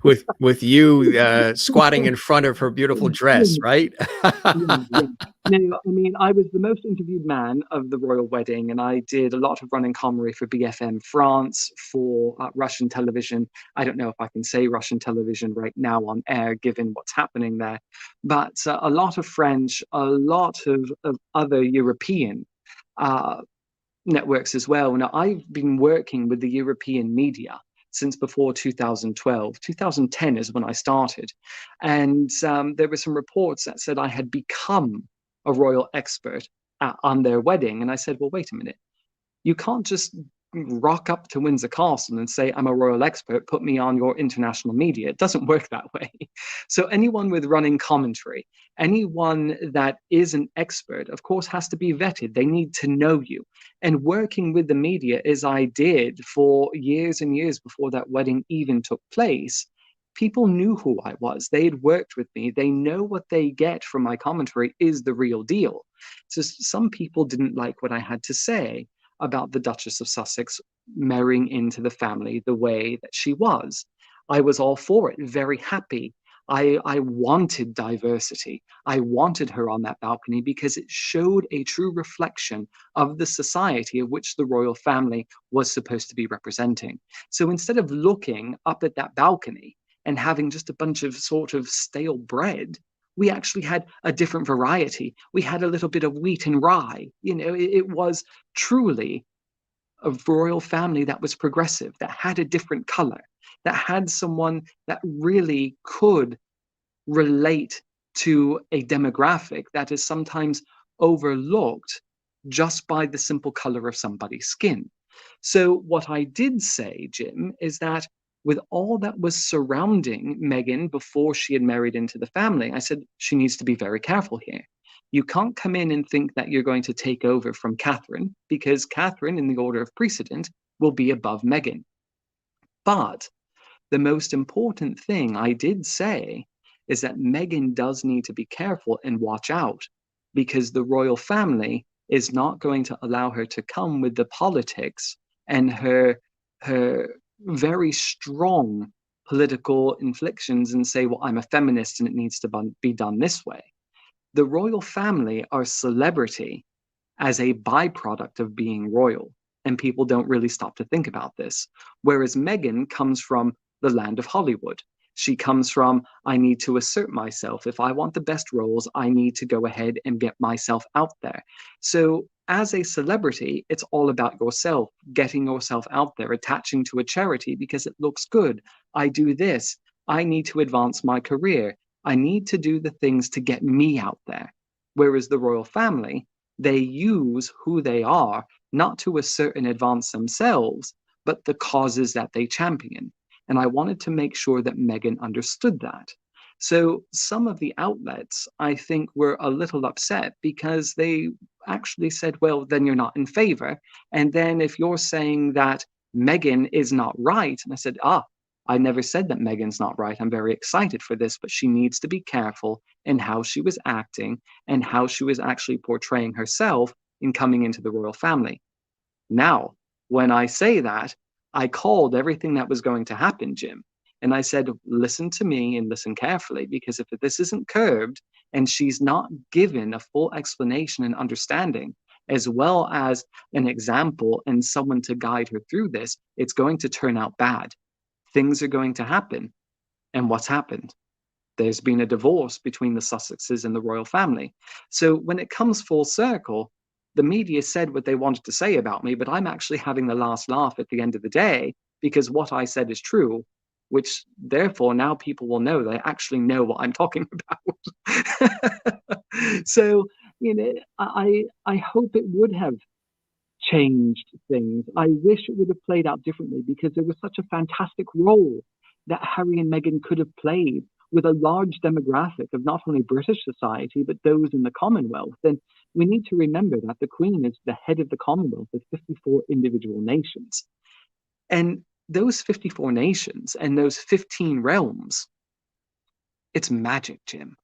with you squatting in front of her beautiful dress, right? Yeah. No, I mean, I was the most interviewed man of the royal wedding, and I did a lot of running commentary for BFM France, for Russian television. I don't know if I can say Russian television right now on air, given what's happening there, but a lot of French, a lot of other European networks as well. Now, I've been working with the European media since before 2012. 2010 is when I started. And there were some reports that said I had become a royal expert on their wedding. And I said, well, wait a minute. You can't just rock up to Windsor Castle and say, I'm a royal expert, put me on your international media. It doesn't work that way. So anyone with running commentary, anyone that is an expert, of course, has to be vetted. They need to know you. And working with the media, as I did for years and years before that wedding even took place, people knew who I was. They had worked with me. They know what they get from my commentary is the real deal. So some people didn't like what I had to say about the Duchess of Sussex marrying into the family the way that she was. I was all for it, very happy. I wanted diversity. I wanted her on that balcony because it showed a true reflection of the society of which the royal family was supposed to be representing. So instead of looking up at that balcony and having just a bunch of sort of stale bread, we actually had a different variety. We had a little bit of wheat and rye. You know, it was truly a royal family that was progressive, that had a different color, that had someone that really could relate to a demographic that is sometimes overlooked just by the simple color of somebody's skin. So what I did say, Jim, is that with all that was surrounding Meghan before she had married into the family, I said she needs to be very careful here. You can't come in and think that you're going to take over from Catherine, because Catherine, in the order of precedent, will be above Meghan. But the most important thing I did say is that Meghan does need to be careful and watch out, because the royal family is not going to allow her to come with the politics and her very strong political inflictions and say, well, I'm a feminist and it needs to be done this way. The royal family are celebrity as a byproduct of being royal, and people don't really stop to think about this. Whereas Meghan comes from the land of Hollywood. She comes from, I need to assert myself. If I want the best roles, I need to go ahead and get myself out there. So as a celebrity, it's all about yourself, getting yourself out there, attaching to a charity because it looks good. I do this. I need to advance my career. I need to do the things to get me out there. Whereas the royal family, they use who they are, not to assert and advance themselves, but the causes that they champion. And I wanted to make sure that Meghan understood that. So some of the outlets, I think, were a little upset because they actually said, well, then you're not in favor. And then if you're saying that Meghan is not right, and I said, I never said that Meghan's not right. I'm very excited for this, but she needs to be careful in how she was acting and how she was actually portraying herself in coming into the royal family. Now, when I say that, I called everything that was going to happen, Jim. And I said, listen to me and listen carefully, because if this isn't curbed and she's not given a full explanation and understanding, as well as an example and someone to guide her through this, it's going to turn out bad. Things are going to happen. And what's happened? There's been a divorce between the Sussexes and the royal family. So when it comes full circle, the media said what they wanted to say about me, but I'm actually having the last laugh at the end of the day because what I said is true, which therefore now people will know they actually know what I'm talking about. So, I hope it would have changed things. I wish it would have played out differently because there was such a fantastic role that Harry and Meghan could have played with a large demographic of not only British society, but those in the Commonwealth. And we need to remember that the Queen is the head of the Commonwealth of 54 individual nations. And those 54 nations and those 15 realms, it's magic, Jim.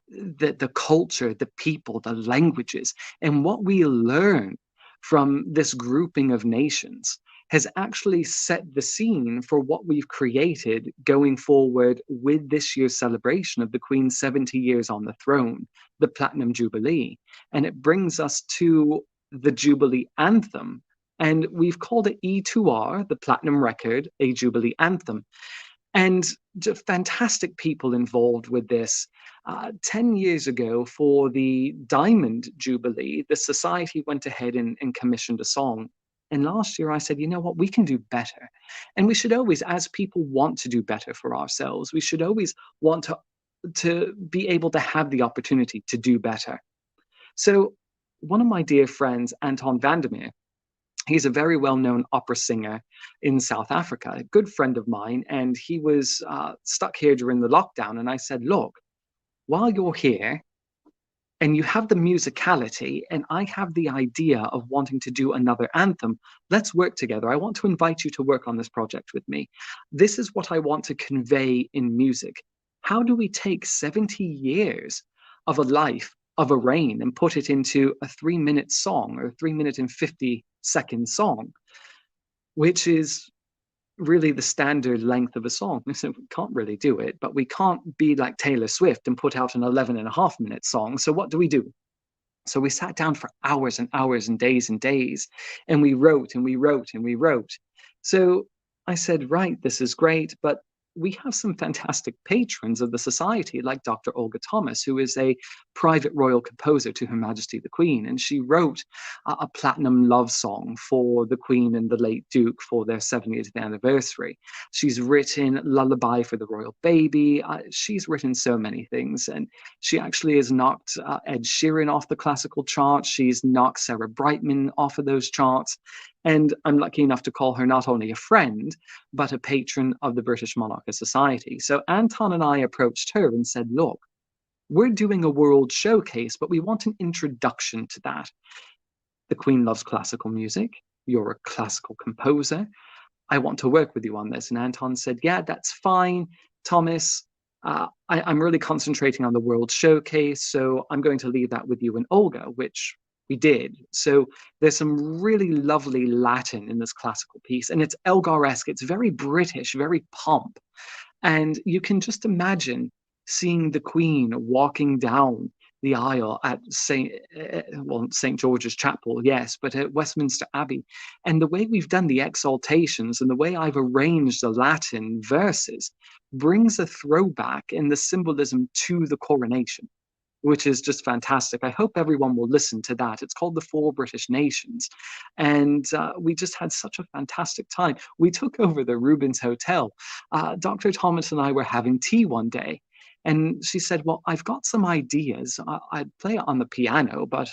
The culture, the people, the languages, and what we learn from this grouping of nations has actually set the scene for what we've created going forward with this year's celebration of the Queen's 70 years on the throne, the Platinum Jubilee. And it brings us to the Jubilee Anthem. And we've called it E2R, the Platinum Record, a Jubilee Anthem. And fantastic people involved with this. 10 years ago, for the Diamond Jubilee, the Society went ahead and commissioned a song. And last year I said, you know what, we can do better. And we should always, as people want to do better for ourselves, we should always want to be able to have the opportunity to do better. So one of my dear friends, Anton Van Der Mere, he's a very well-known opera singer in South Africa, a good friend of mine, and he was stuck here during the lockdown. And I said, look, while you're here and you have the musicality and I have the idea of wanting to do another anthem, let's work together. I want to invite you to work on this project with me. This is what I want to convey in music. How do we take 70 years of a life, of a reign, and put it into a 3-minute song or a 3-minute and 50-second song, which is really the standard length of a song? So we can't really do it, but we can't be like Taylor Swift and put out an 11.5-minute song. So what do? So we sat down for hours and hours and days, and we wrote and we wrote and we wrote. So I said, right, this is great, but we have some fantastic patrons of the society, like Dr. Olga Thomas, who is a private royal composer to Her Majesty the Queen. And she wrote a platinum love song for the Queen and the late Duke for their 70th anniversary. She's written Lullaby for the Royal Baby. She's written so many things. And she actually has knocked Ed Sheeran off the classical charts. She's knocked Sarah Brightman off of those charts. And I'm lucky enough to call her not only a friend, but a patron of the British Monarchist Society. So Anton and I approached her and said, look, we're doing a world showcase, but we want an introduction to that. The Queen loves classical music. You're a classical composer. I want to work with you on this. And Anton said, yeah, that's fine, Thomas. I'm really concentrating on the world showcase, so I'm going to leave that with you and Olga, which we did. So there's some really lovely Latin in this classical piece, and it's Elgar-esque. It's very British, very pomp. And you can just imagine seeing the Queen walking down the aisle at St. George's Chapel, yes, but at Westminster Abbey. And the way we've done the exaltations and the way I've arranged the Latin verses brings a throwback in the symbolism to the coronation, which is just fantastic. I hope everyone will listen to that. It's called The Four British Nations. And we just had such a fantastic time. We took over the Rubens Hotel. Dr. Thomas and I were having tea one day, and she said, well, I've got some ideas. I'd play it on the piano, but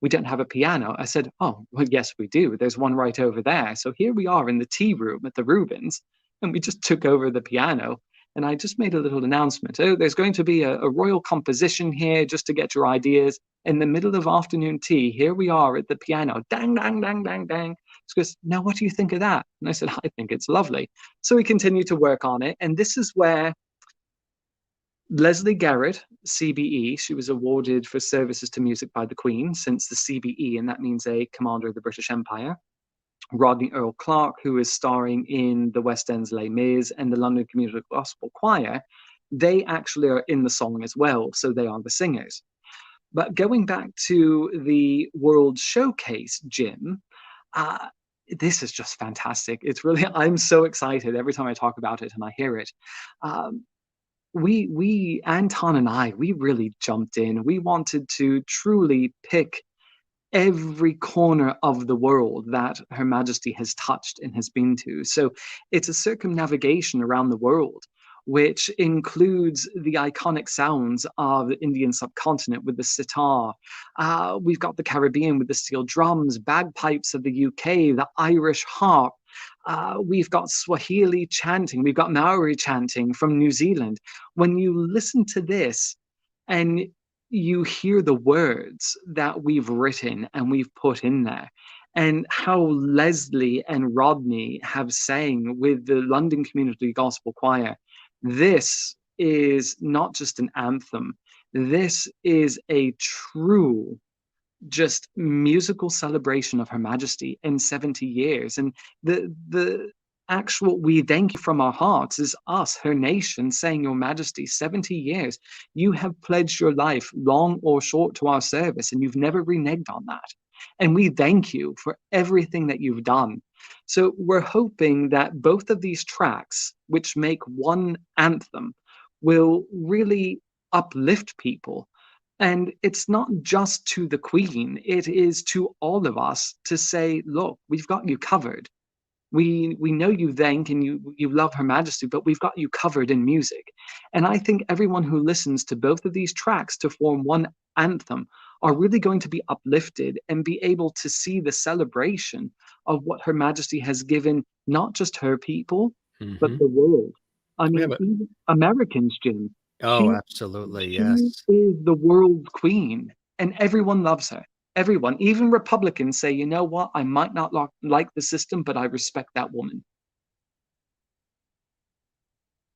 we don't have a piano. I said, oh, well, yes, we do. There's one right over there. So here we are in the tea room at the Rubens, and we just took over the piano. And I just made a little announcement. Oh, there's going to be a royal composition here just to get your ideas. In the middle of afternoon tea, here we are at the piano. Dang, dang, dang, dang, dang. She goes, now what do you think of that? And I said, I think it's lovely. So we continued to work on it. And this is where Leslie Garrett, CBE, she was awarded for services to music by the Queen since the CBE, and that means a Commander of the British Empire. Rodney Earl Clark, who is starring in the West End's Les Mis and the London Community Gospel Choir, they actually are in the song as well, so they are the singers. But going back to the World Showcase, Jim, this is just fantastic. It's really, I'm so excited every time I talk about it and I hear it. Anton and I, we really jumped in. We wanted to truly pick every corner of the world that Her Majesty has touched and has been to. So it's a circumnavigation around the world, which includes the iconic sounds of the Indian subcontinent with the sitar. We've got the Caribbean with the steel drums, bagpipes of the UK, the Irish harp. We've got Swahili chanting. We've got Maori chanting from New Zealand. When you listen to this and you hear the words that we've written and we've put in there, and how Leslie and Rodney have sang with the London Community Gospel Choir, this is not just an anthem. This is a true, just musical celebration of Her Majesty in 70 years. And the actual, we thank you from our hearts, is us, her nation, saying, Your Majesty, 70 years, you have pledged your life, long or short, to our service, and you've never reneged on that. And we thank you for everything that you've done. So we're hoping that both of these tracks, which make one anthem, will really uplift people. And it's not just to the Queen, it is to all of us to say, look, we've got you covered. We know you thank and you love Her Majesty, but we've got you covered in music. And I think everyone who listens to both of these tracks to form one anthem are really going to be uplifted and be able to see the celebration of what Her Majesty has given, not just her people, but the world. I mean, even Americans, Jim. Oh, absolutely, yes. She is the world's queen, and everyone loves her. Everyone, even Republicans, say, you know what, I might not like the system, but I respect that woman.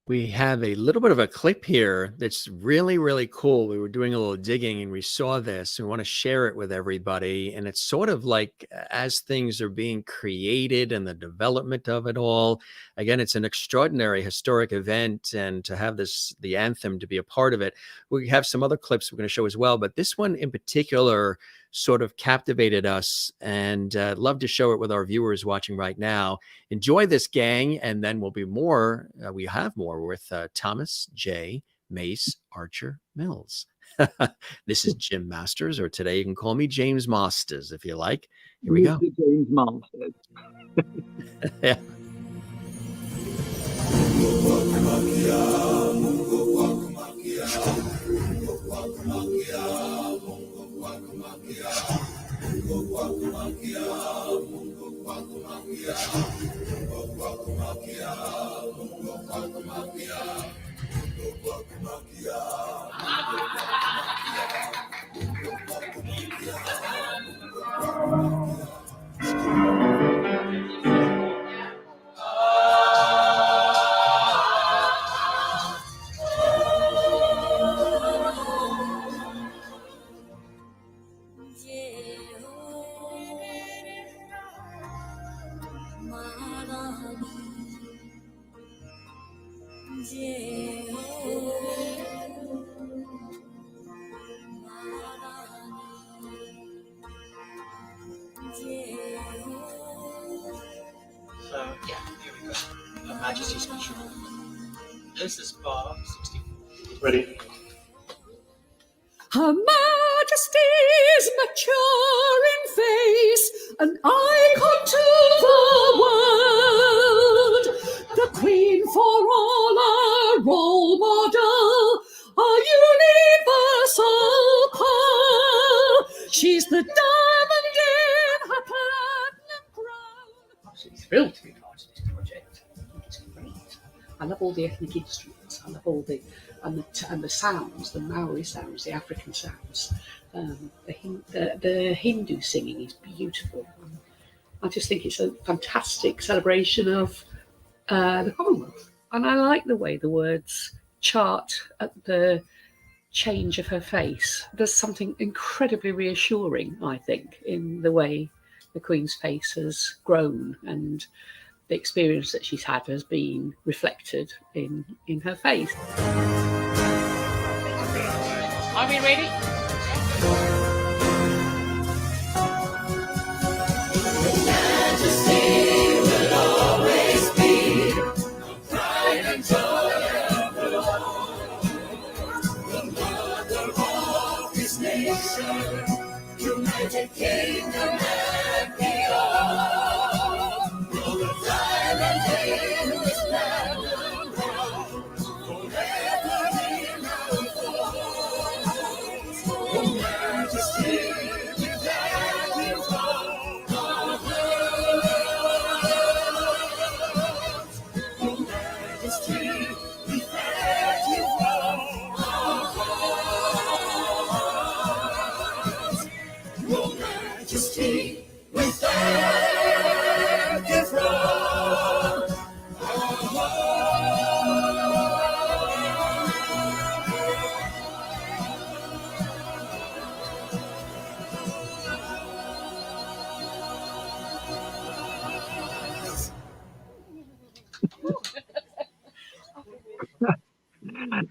We have a little bit of a clip here that's really, really cool. We were doing a little digging and we saw this. We want to share it with everybody. And it's sort of like as things are being created and the development of it all. Again, it's an extraordinary historic event. And to have the anthem to be a part of it, we have some other clips we're going to show as well. But this one in particular sort of captivated us, and love to show it with our viewers watching right now. Enjoy this, gang, and then we'll be more. We have more with Thomas J. Mace-Archer-Mills. This is Jim Masters, or today you can call me James Masters if you like. Here we go. James Masters. Yeah. Majesties Mixers. This is Bar 64. Ready? Her Majesty's mature in face, an icon to the world. The Queen for all, a role model, a universal pearl. She's the diamond in her platinum crown. Absolutely thrilled to be part of this project. It's great. I love all the ethnic instruments. I love all the sounds, the Maori sounds, the African sounds. The Hindu singing is beautiful. I just think it's a fantastic celebration of the Commonwealth. And I like the way the words chart at the change of her face. There's something incredibly reassuring, I think, in the way the Queen's face has grown, and the experience that she's had has been reflected in her face. Are we ready? United Kingdom and beyond. Will the diamond in this platinum crown forever in our thoughts? Your Majesty, we thank you for our hearts. Your Majesty, we thank you for our hearts. Your Majesty, we thank you from our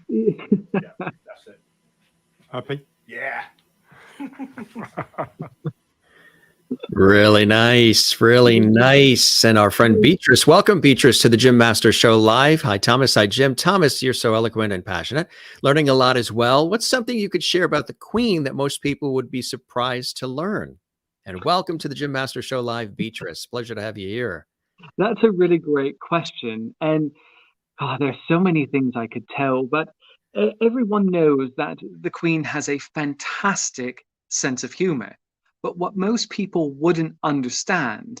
Yeah, that's it. Happy? Yeah. Really nice, really nice. And our friend Beatrice, welcome Beatrice to the Jim Master Show live. Hi Thomas, hi Jim. Thomas, you're so eloquent and passionate, learning a lot as well. What's something you could share about the Queen that most people would be surprised to learn? And welcome to the Jim Master Show live, Beatrice. Pleasure to have you here. That's a really great question. And there's so many things I could tell, but everyone knows that the Queen has a fantastic sense of humor. But what most people wouldn't understand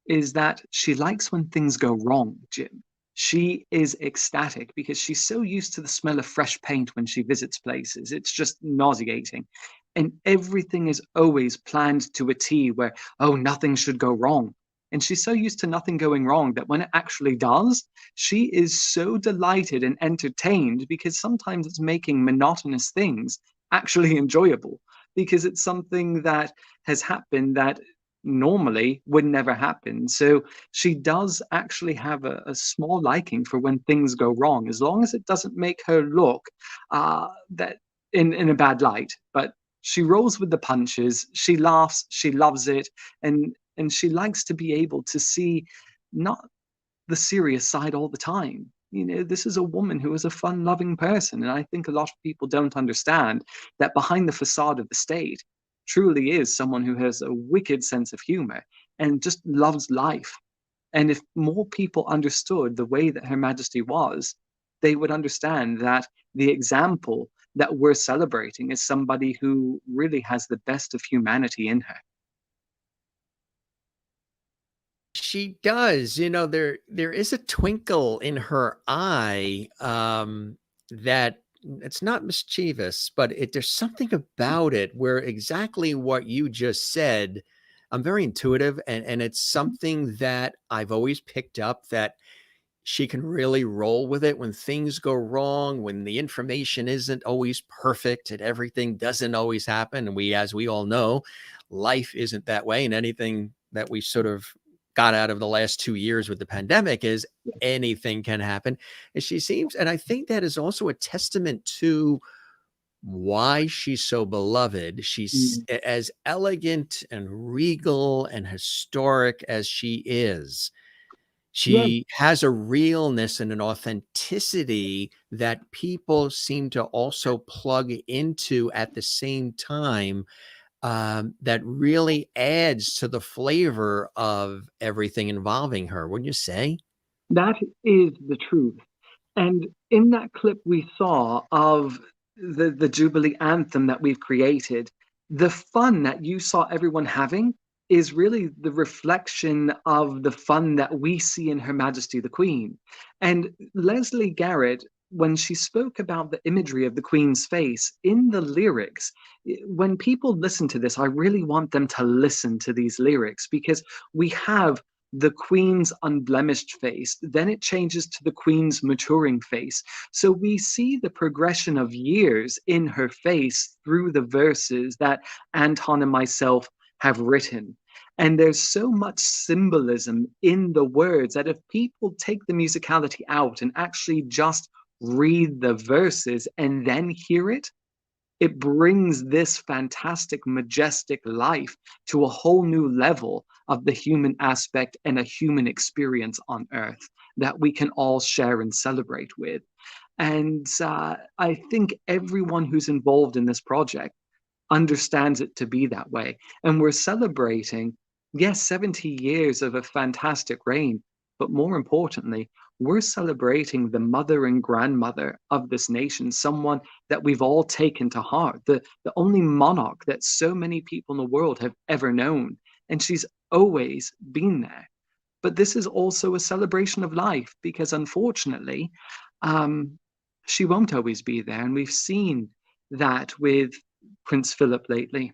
is that she likes when things go wrong, Jim. She is ecstatic because she's so used to the smell of fresh paint when she visits places. It's just nauseating. And everything is always planned to a T where, oh, nothing should go wrong. And she's so used to nothing going wrong that when it actually does, she is so delighted and entertained, because sometimes it's making monotonous things actually enjoyable, because it's something that has happened that normally would never happen. So she does actually have a small liking for when things go wrong, as long as it doesn't make her look that in a bad light. But she rolls with the punches, she laughs, she loves it, and she likes to be able to see not the serious side all the time. You know, this is a woman who is a fun-loving person, and I think a lot of people don't understand that behind the facade of the state truly is someone who has a wicked sense of humor and just loves life. And if more people understood the way that Her Majesty was, they would understand that the example that we're celebrating is somebody who really has the best of humanity in her. She does. You know, there is a twinkle in her eye that it's not mischievous, but there's something about it where exactly what you just said, I'm very intuitive, and it's something that I've always picked up, that she can really roll with it when things go wrong, when the information isn't always perfect and everything doesn't always happen. And as we all know, life isn't that way. And anything that we sort of got out of the last 2 years with the pandemic is anything can happen. And she seems, and I think that is also a testament to why she's so beloved. She's as elegant and regal and historic as she is. She has a realness and an authenticity that people seem to also plug into at the same time, that really adds to the flavor of everything involving her, wouldn't you say? That is the truth. And in that clip we saw of the Jubilee Anthem that we've created, the fun that you saw everyone having is really the reflection of the fun that we see in Her Majesty the Queen. And Leslie Garrett, when she spoke about the imagery of the Queen's face in the lyrics, when people listen to this, I really want them to listen to these lyrics, because we have the Queen's unblemished face, then it changes to the Queen's maturing face. So we see the progression of years in her face through the verses that Anton and myself have written. And there's so much symbolism in the words that if people take the musicality out and actually just read the verses and then hear it, it brings this fantastic, majestic life to a whole new level of the human aspect and a human experience on earth that we can all share and celebrate with. And I think everyone who's involved in this project understands it to be that way. And we're celebrating, yes, 70 years of a fantastic reign, but more importantly, we're celebrating the mother and grandmother of this nation, someone that we've all taken to heart, the only monarch that so many people in the world have ever known. And she's always been there. But this is also a celebration of life, because unfortunately, she won't always be there. And we've seen that with Prince Philip lately,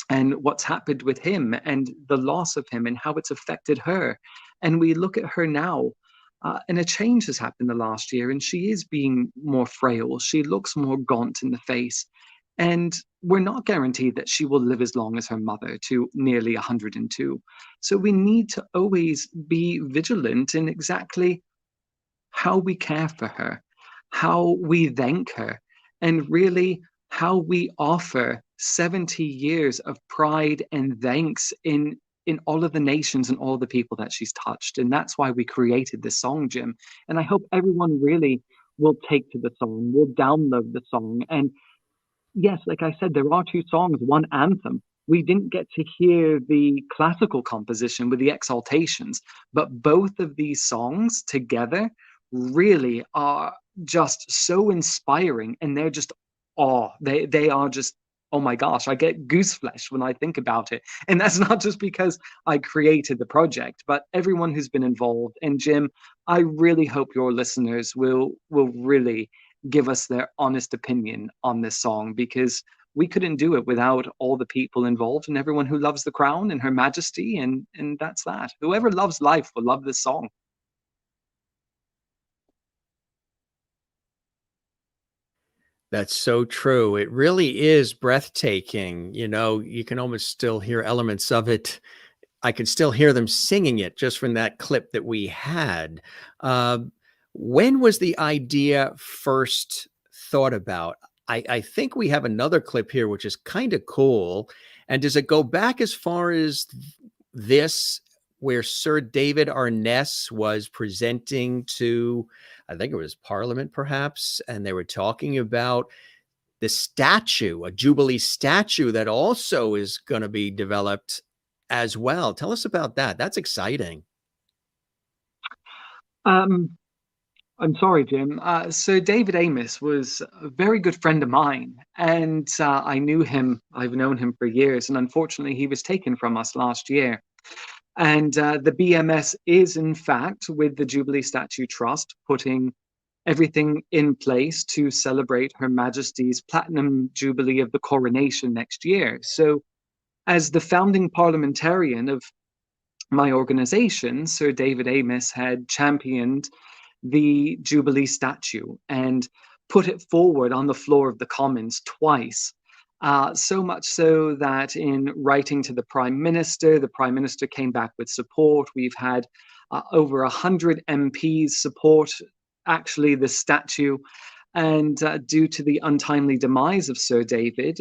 and what's happened with him and the loss of him and how it's affected her. And we look at her now, and a change has happened the last year, and she is being more frail. She looks more gaunt in the face. And we're not guaranteed that she will live as long as her mother, to nearly 102. So we need to always be vigilant in exactly how we care for her, how we thank her, and really how we offer 70 years of pride and thanks in all of the nations and all the people that she's touched. And that's why we created this song, Jim. And I hope everyone really will take to the song, will download the song. And yes, like I said, there are two songs, one anthem. We didn't get to hear the classical composition with the exaltations, but both of these songs together really are just so inspiring, and they're just they are just, oh my gosh, I get goose flesh when I think about it. And that's not just because I created the project, but everyone who's been involved. And Jim, I really hope your listeners will really give us their honest opinion on this song, because we couldn't do it without all the people involved and everyone who loves the crown and Her Majesty. And that's that. Whoever loves life will love this song. That's so true. It really is breathtaking. You know, you can almost still hear elements of it. I can still hear them singing it just from that clip that we had. When was the idea first thought about? I think we have another clip here, which is kind of cool. And does it go back as far as this, where Sir David Arness was presenting to, I think it was Parliament perhaps, and they were talking about the statue, a Jubilee statue that also is going to be developed as well. Tell us about that. That's exciting. I'm sorry, Jim. So David Amos was a very good friend of mine, and I knew him. I've known him for years, and unfortunately, he was taken from us last year. And the BMS is, in fact, with the Jubilee Statue Trust, putting everything in place to celebrate Her Majesty's Platinum Jubilee of the coronation next year. So, as the founding parliamentarian of my organization, Sir David Amos had championed the Jubilee statue and put it forward on the floor of the Commons twice. So much so that in writing to the Prime Minister came back with support. We've had over 100 MPs support actually the statue. And due to the untimely demise of Sir David,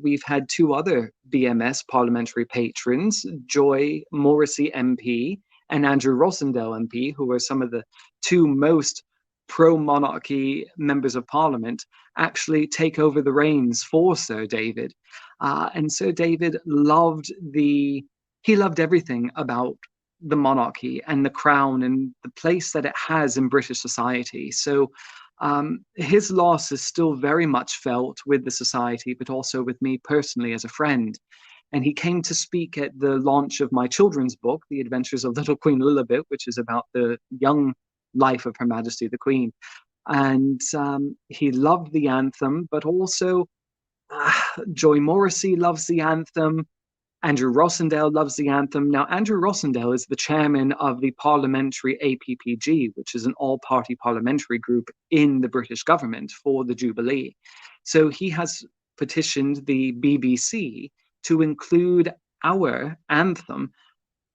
we've had two other BMS parliamentary patrons, Joy Morrissey MP and Andrew Rossendale MP, who were some of the two most pro-monarchy members of Parliament, actually take over the reins for Sir David. And Sir David loved everything about the monarchy and the crown and the place that it has in British society. So his loss is still very much felt with the society, but also with me personally as a friend. And he came to speak at the launch of my children's book, The Adventures of Little Queen Lilibet, which is about the young life of Her Majesty the Queen. And he loved the anthem, but also Joy Morrissey loves the anthem. Andrew Rossendale loves the anthem. Now, Andrew Rossendale is the chairman of the parliamentary APPG, which is an all-party parliamentary group in the British government for the Jubilee. So he has petitioned the BBC to include our anthem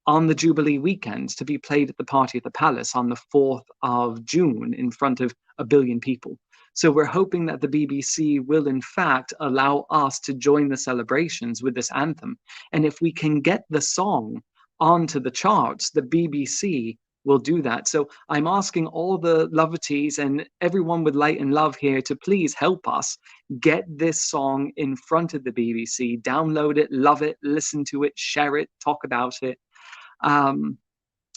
on the Jubilee weekend to be played at the party at the Palace on the 4th of June in front of 1 billion people. So we're hoping that the BBC will, in fact, allow us to join the celebrations with this anthem. And if we can get the song onto the charts, the BBC will do that. So I'm asking all the loveties and everyone with light and love here to please help us get this song in front of the BBC, download it, love it, listen to it, share it, talk about it.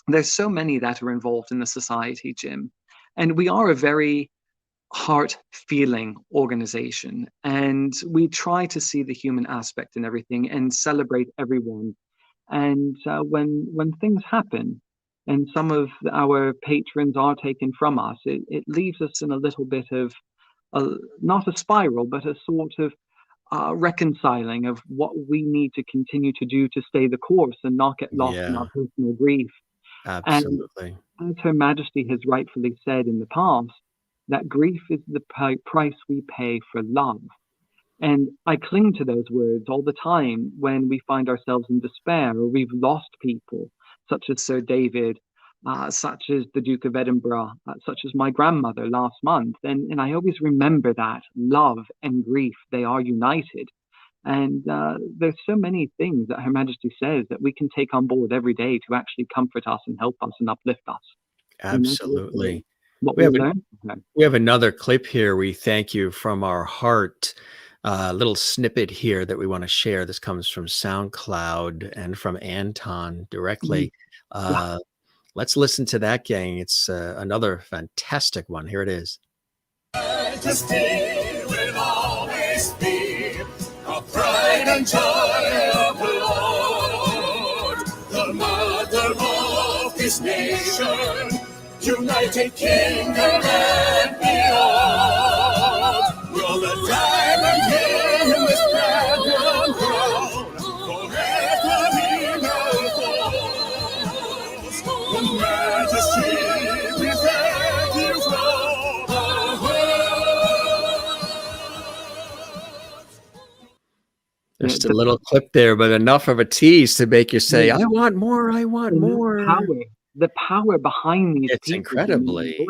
There's so many that are involved in the society, Jim. And we are a very heart-feeling organization, and we try to see the human aspect in everything and celebrate everyone. And when things happen and some of our patrons are taken from us, it leaves us in a little bit of not a spiral, but a sort of reconciling of what we need to continue to do to stay the course and not get lost in our personal grief. Absolutely. And as Her Majesty has rightfully said in the past, that grief is the price we pay for love. And I cling to those words all the time when we find ourselves in despair or we've lost people, such as Sir David, such as the Duke of Edinburgh, such as my grandmother last month. And I always remember that love and grief, they are united. And there's so many things that Her Majesty says that we can take on board every day to actually comfort us and help us and uplift us. Absolutely. What we have another clip here. We thank you from our heart. Little snippet here that we want to share. This comes from SoundCloud and from Anton directly. Let's listen to that, gang. It's another fantastic one. Here it is. Majesty will always be a pride and joy of the Lord, the mother of this nation, United Kingdom and beyond. Will the diamond in this platinum crown forever be known for? The Majesty we thank you for the world. Just a little clip there, but enough of a tease to make you say, I want more, I want more. The power behind these it's incredibly.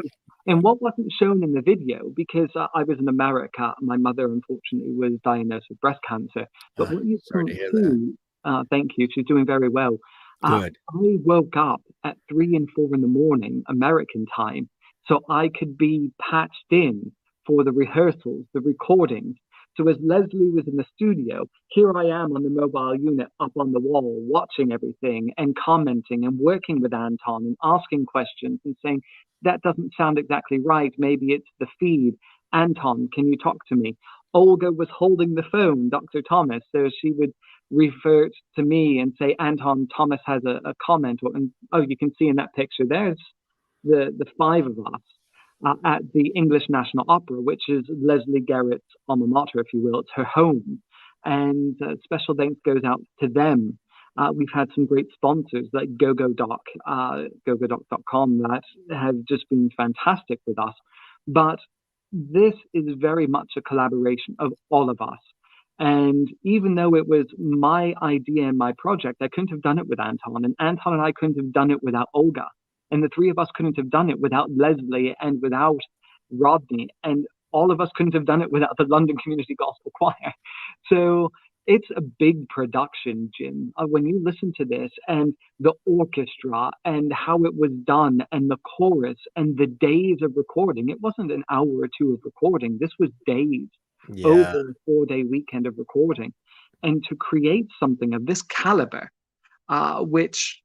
And what wasn't shown in the video, because I was in America, my mother unfortunately was diagnosed with breast cancer. But what you sorry to hear that. Thank you, she's doing very well. Good. I woke up at 3 and 4 in the morning, American time, so I could be patched in for the rehearsals, the recordings. So as Leslie was in the studio, here I am on the mobile unit up on the wall, watching everything and commenting and working with Anton and asking questions and saying, that doesn't sound exactly right. Maybe it's the feed. Anton, can you talk to me? Olga was holding the phone, Dr. Thomas, so she would revert to me and say, Anton, Thomas has a comment. And you can see in that picture, there's the 5 of us. At the English National Opera, which is Leslie Garrett's alma mater, if you will. It's her home. And special thanks goes out to them. We've had some great sponsors like GoGoDoc, gogodoc.com, that have just been fantastic with us. But this is very much a collaboration of all of us. And even though it was my idea and my project, I couldn't have done it with Anton. And Anton and I couldn't have done it without Olga. And the 3 of us couldn't have done it without Leslie and without Rodney. And all of us couldn't have done it without the London Community Gospel Choir. So it's a big production, Jim. When you listen to this and the orchestra and how it was done and the chorus and the days of recording, it wasn't an hour or two of recording. This was days, Yeah. over a 4-day weekend of recording. And to create something of this caliber, which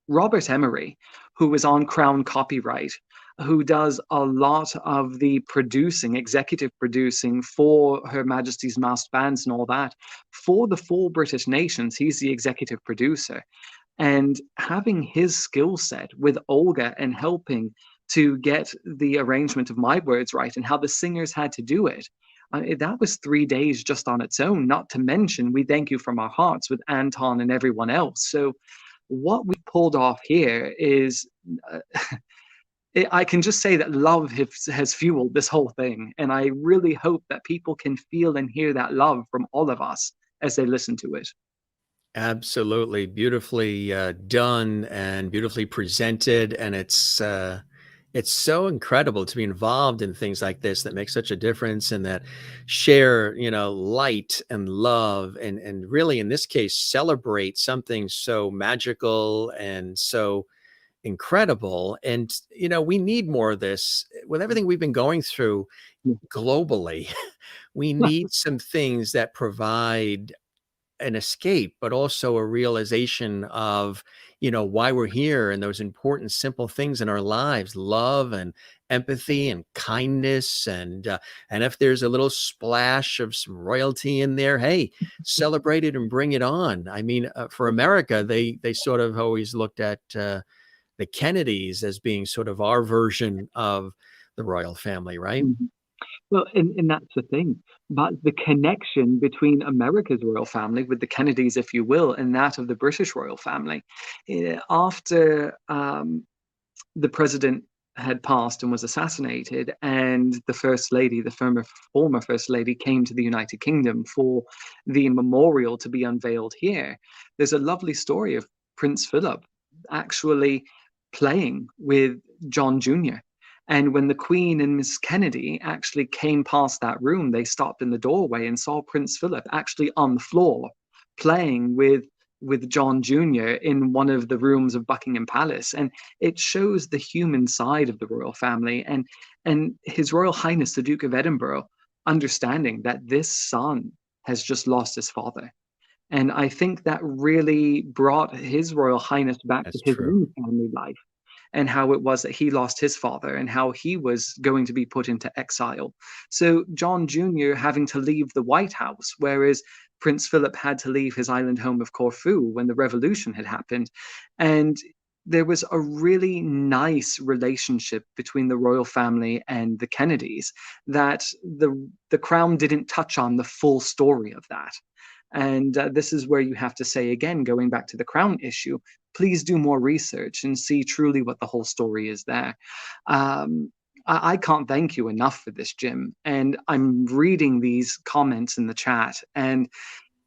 Robert Emery, who was on Crown Copyright, who does a lot of the producing, executive producing for Her Majesty's massed bands and all that, for the 4 British nations, he's the executive producer. And having his skill set with Olga and helping to get the arrangement of My Words right and how the singers had to do it, that was 3 days just on its own, not to mention We Thank You From Our Hearts with Anton and everyone else. So what we pulled off here is... I can just say that love has fueled this whole thing. And I really hope that people can feel and hear that love from all of us as they listen to it. Absolutely. Beautifully done and beautifully presented. And it's so incredible to be involved in things like this that make such a difference and that share, light and love and really, in this case, celebrate something so magical and so incredible. And, we need more of this with everything we've been going through globally. We need some things that provide an escape, but also a realization of, why we're here and those important, simple things in our lives, love and empathy and kindness. And if there's a little splash of some royalty in there, hey, celebrate it and bring it on. I mean, for America, they sort of always looked at, the Kennedys as being sort of our version of the royal family, right? Mm-hmm. Well, and that's the thing. But the connection between America's royal family with the Kennedys, if you will, and that of the British royal family, after the president had passed and was assassinated, and the First Lady, the former First Lady, came to the United Kingdom for the memorial to be unveiled here, there's a lovely story of Prince Philip actually playing with John Jr. And when the Queen and Miss Kennedy actually came past that room, they stopped in the doorway and saw Prince Philip actually on the floor playing with John Jr. in one of the rooms of Buckingham Palace. And it shows the human side of the royal family and His Royal Highness, the Duke of Edinburgh, understanding that this son has just lost his father. And I think that really brought His Royal Highness back to his own family life and how it was that he lost his father and how he was going to be put into exile. So John Jr. having to leave the White House, whereas Prince Philip had to leave his island home of Corfu when the revolution had happened. And there was a really nice relationship between the royal family and the Kennedys that the Crown didn't touch on the full story of that. And this is where you have to say, again, going back to the Crown issue, please do more research and see truly what the whole story is there. I can't thank you enough for this, Jim. And I'm reading these comments in the chat, and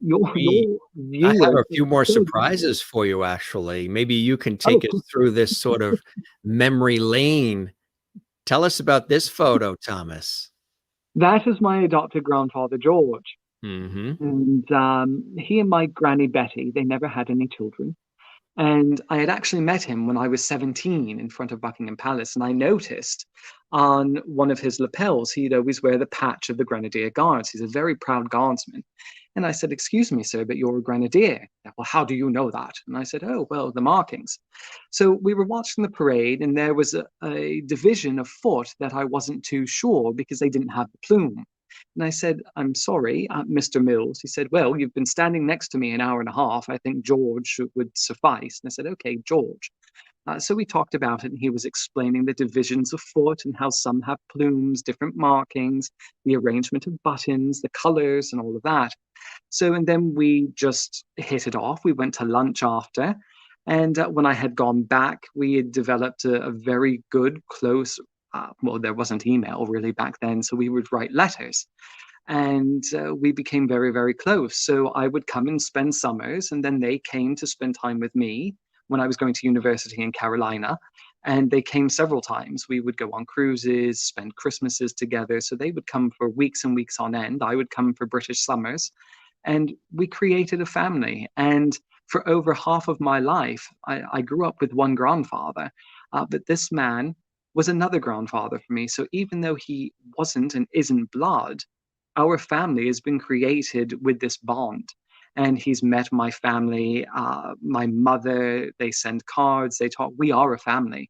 I have a few more surprises for you, actually. Maybe you can take us through this sort of memory lane. Tell us about this photo, Thomas. That is my adopted grandfather, George. Mm-hmm. And he and my granny Betty, they never had any children. And I had actually met him when I was 17 in front of Buckingham Palace. And I noticed on one of his lapels, he'd always wear the patch of the Grenadier Guards. He's a very proud guardsman. And I said, "Excuse me, sir, but you're a grenadier." "Well, how do you know that?" And I said, "Oh, well, the markings." So we were watching the parade, and there was a division of foot that I wasn't too sure because they didn't have the plume. And I said, "I'm sorry, Mr. Mills." He said, "Well, you've been standing next to me an hour and a half. I think George would suffice." And I said, "Okay, George." So we talked about it, and he was explaining the divisions of foot and how some have plumes, different markings, the arrangement of buttons, the colors, and all of that. So, and then we just hit it off. We went to lunch after. And when I had gone back, we had developed a very good, close, well, there wasn't email really back then, so we would write letters. And we became very, very close. So I would come and spend summers, and then they came to spend time with me when I was going to university in Carolina. And they came several times. We would go on cruises, spend Christmases together. So they would come for weeks and weeks on end. I would come for British summers. And we created a family. And for over half of my life, I grew up with one grandfather. But this man was another grandfather for me. So even though he wasn't and isn't blood, our family has been created with this bond. And he's met my family, my mother, they send cards, they talk. We are a family.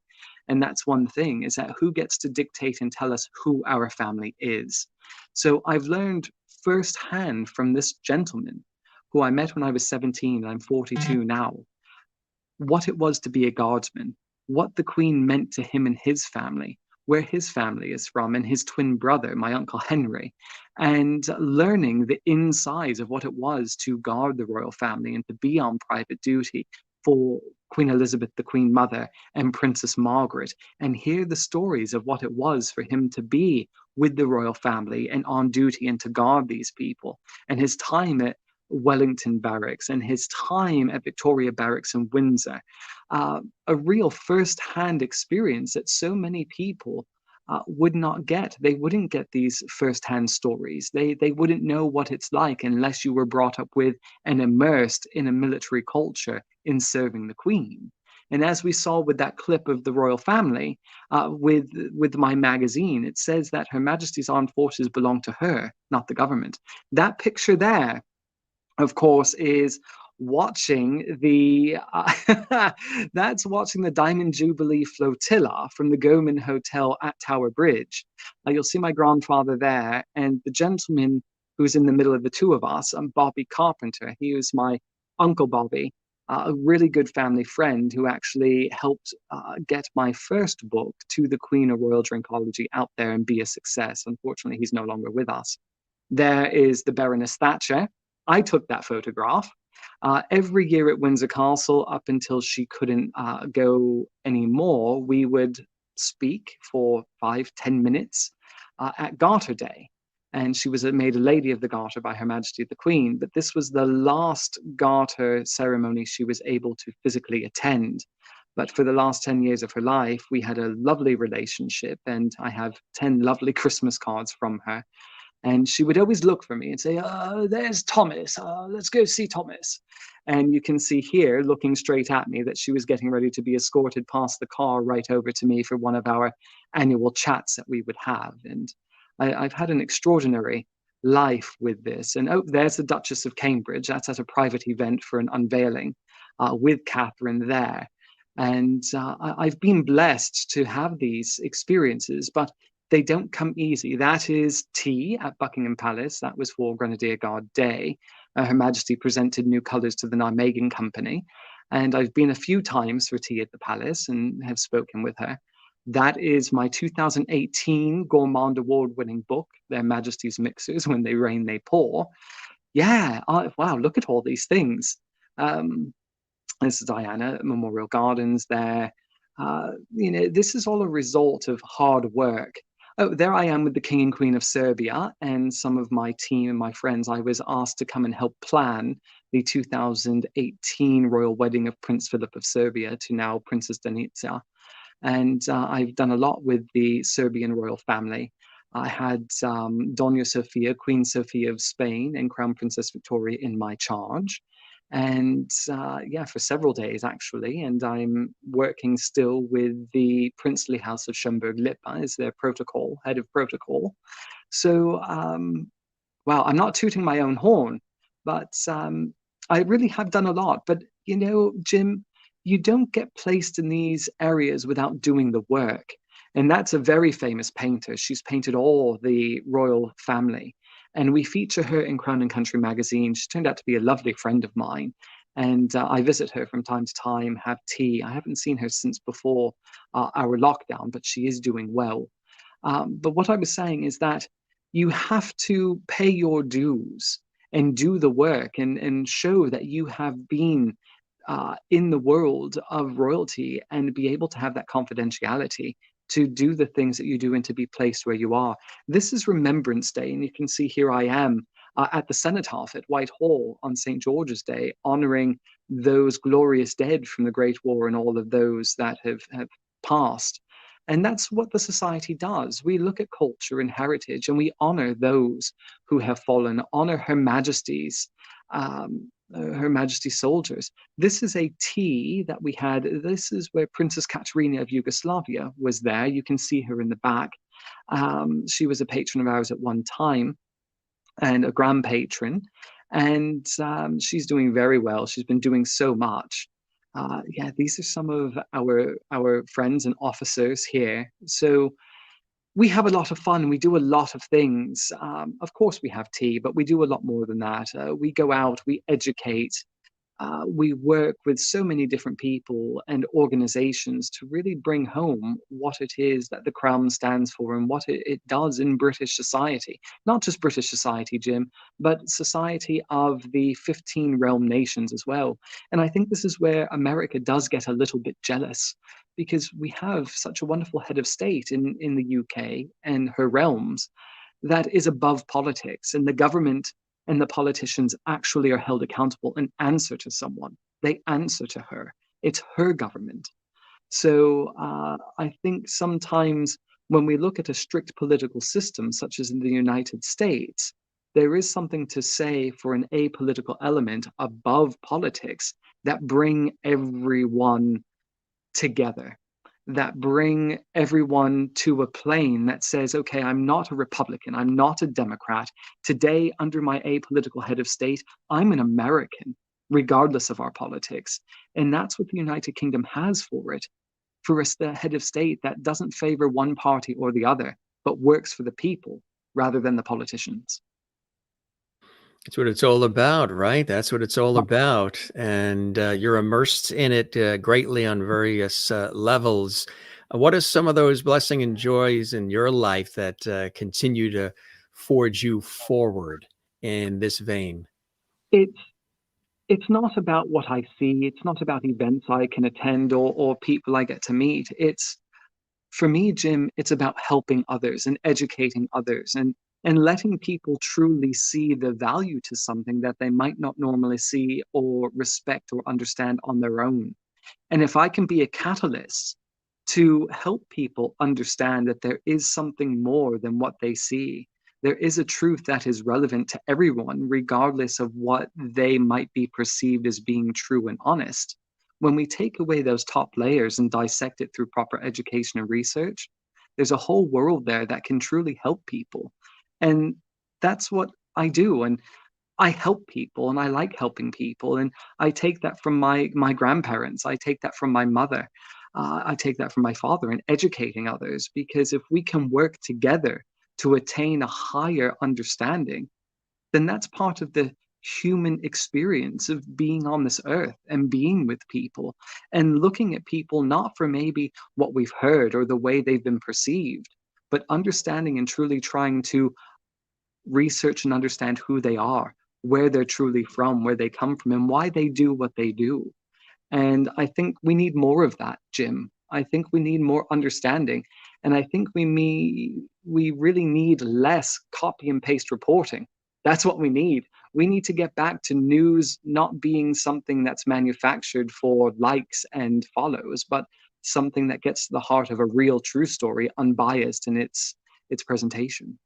And that's one thing, is that who gets to dictate and tell us who our family is? So I've learned firsthand from this gentleman who I met when I was 17, and I'm 42 now, what it was to be a guardsman, what the Queen meant to him and his family, where his family is from, and his twin brother, my Uncle Henry, and learning the insides of what it was to guard the royal family and to be on private duty for Queen Elizabeth, the Queen Mother, and Princess Margaret, and hear the stories of what it was for him to be with the royal family and on duty and to guard these people, and his time at Wellington Barracks and his time at Victoria Barracks in Windsor. A real first-hand experience that so many people would not get. They wouldn't get these first-hand stories. They wouldn't know what it's like unless you were brought up with and immersed in a military culture in serving the Queen. And as we saw with that clip of the royal family, with my magazine, it says that Her Majesty's Armed Forces belong to her, not the government. That picture there, of course, is watching the that's watching the Diamond Jubilee flotilla from the Gourmand Hotel at Tower Bridge. You'll see my grandfather there, and the gentleman who's in the middle of the two of us, Bobby Carpenter. He was my Uncle Bobby, a really good family friend who actually helped get my first book, To the Queen of Royal Drinkology, out there and be a success. Unfortunately, he's no longer with us. There is the Baroness Thatcher. I took that photograph. Every year at Windsor Castle, up until she couldn't go anymore, we would speak for 5-10 minutes at Garter Day. And she was made a Lady of the Garter by Her Majesty the Queen. But this was the last Garter ceremony she was able to physically attend. But for the last 10 years of her life, we had a lovely relationship, and I have 10 lovely Christmas cards from her. And she would always look for me and say, there's Thomas, let's go see Thomas. And you can see here, looking straight at me, that she was getting ready to be escorted past the car right over to me for one of our annual chats that we would have. And I've had an extraordinary life with this. And oh, there's the Duchess of Cambridge. That's at a private event for an unveiling with Catherine there. And I've been blessed to have these experiences, but they don't come easy. That is tea at Buckingham Palace. That was for Grenadier Guard Day. Her Majesty presented new colours to the Nijmegen Company. And I've been a few times for tea at the palace and have spoken with her. That is my 2018 Gourmand Award winning book, Their Majesties Mixers, When They Rain, They Pour. Yeah, wow, look at all these things. This is Diana, Memorial Gardens there. This is all a result of hard work. Oh, there I am with the King and Queen of Serbia and some of my team and my friends. I was asked to come and help plan the 2018 royal wedding of Prince Philip of Serbia to now Princess Danica. And I've done a lot with the Serbian royal family. I had Doña Sofia, Queen Sofia of Spain, and Crown Princess Victoria in my charge. And for several days, actually. And I'm working still with the princely House of Schaumburg-Lippe as their head of protocol. So, I'm not tooting my own horn, but I really have done a lot. But, Jim, you don't get placed in these areas without doing the work. And that's a very famous painter. She's painted all the royal family. And we feature her in Crown and Country magazine. She turned out to be a lovely friend of mine. And I visit her from time to time, have tea. I haven't seen her since before our lockdown, but she is doing well. But what I was saying is that you have to pay your dues and do the work and show that you have been in the world of royalty and be able to have that confidentiality to do the things that you do and to be placed where you are. This is Remembrance Day, and you can see here I am at the Cenotaph at Whitehall on St. George's Day, honouring those glorious dead from the Great War and all of those that have past. And that's what the society does. We look at culture and heritage, and we honor those who have fallen, honor Her Majesties, Her Majesty soldiers. This is a tea that we had. This is where Princess Katerina of Yugoslavia was there. You can see her in the back. She was a patron of ours at one time and a grand patron. And she's doing very well. She's been doing so much. Yeah, these are some of our friends and officers here. So we have a lot of fun. We do a lot of things. Of course, we have tea, but we do a lot more than that. We go out, we educate, we work with so many different people and organizations to really bring home what it is that the Crown stands for and what it does in British society. Not just British society, Jim, but society of the 15 realm nations as well. And I think this is where America does get a little bit jealous, because we have such a wonderful head of state in the UK and her realms that is above politics, and the government and the politicians actually are held accountable and answer to someone. They answer to her. It's her government. So I think sometimes when we look at a strict political system, such as in the United States, there is something to say for an apolitical element above politics that bring everyone together, that bring everyone to a plane that says, okay, I'm not a Republican, I'm not a Democrat. Today, under my apolitical head of state, I'm an American, regardless of our politics. And that's what the United Kingdom has for it, for us, the head of state that doesn't favor one party or the other, but works for the people rather than the politicians. That's what it's all about, right? That's what it's all about. And you're immersed in it greatly on various levels. What are some of those blessings and joys in your life that continue to forge you forward in this vein? It's not about what I see. It's not about events I can attend or people I get to meet. For me, Jim, it's about helping others and educating others and letting people truly see the value to something that they might not normally see or respect or understand on their own. And if I can be a catalyst to help people understand that there is something more than what they see, there is a truth that is relevant to everyone, regardless of what they might be perceived as being true and honest. When we take away those top layers and dissect it through proper education and research, there's a whole world there that can truly help people. And that's what I do. And I help people, and I like helping people. And I take that from my grandparents. I take that from my mother. I take that from my father, and educating others. Because if we can work together to attain a higher understanding, then that's part of the human experience of being on this earth and being with people and looking at people not for maybe what we've heard or the way they've been perceived, but understanding and truly trying to research and understand who they are, where they're truly from, where they come from, and why they do what they do. And I think we need more of that, Jim. I think we need more understanding. And I think we really need less copy and paste reporting. That's what we need. We need to get back to news not being something that's manufactured for likes and follows, but something that gets to the heart of a real, true story, unbiased in its presentation.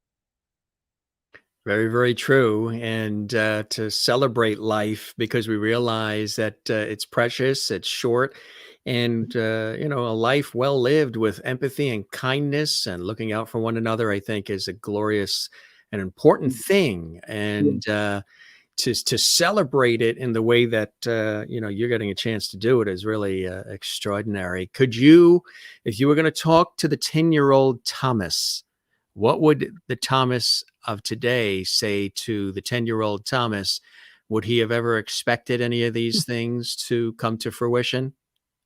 Very, very true. And to celebrate life, because we realize that it's precious, it's short, and a life well lived with empathy and kindness and looking out for one another, I think, is a glorious and important thing. And to celebrate it in the way that you're getting a chance to do it is really extraordinary. Could you, if you were going to talk to the 10-year-old Thomas, what would the Thomas of today say to the 10-year-old Thomas? Would he have ever expected any of these things to come to fruition?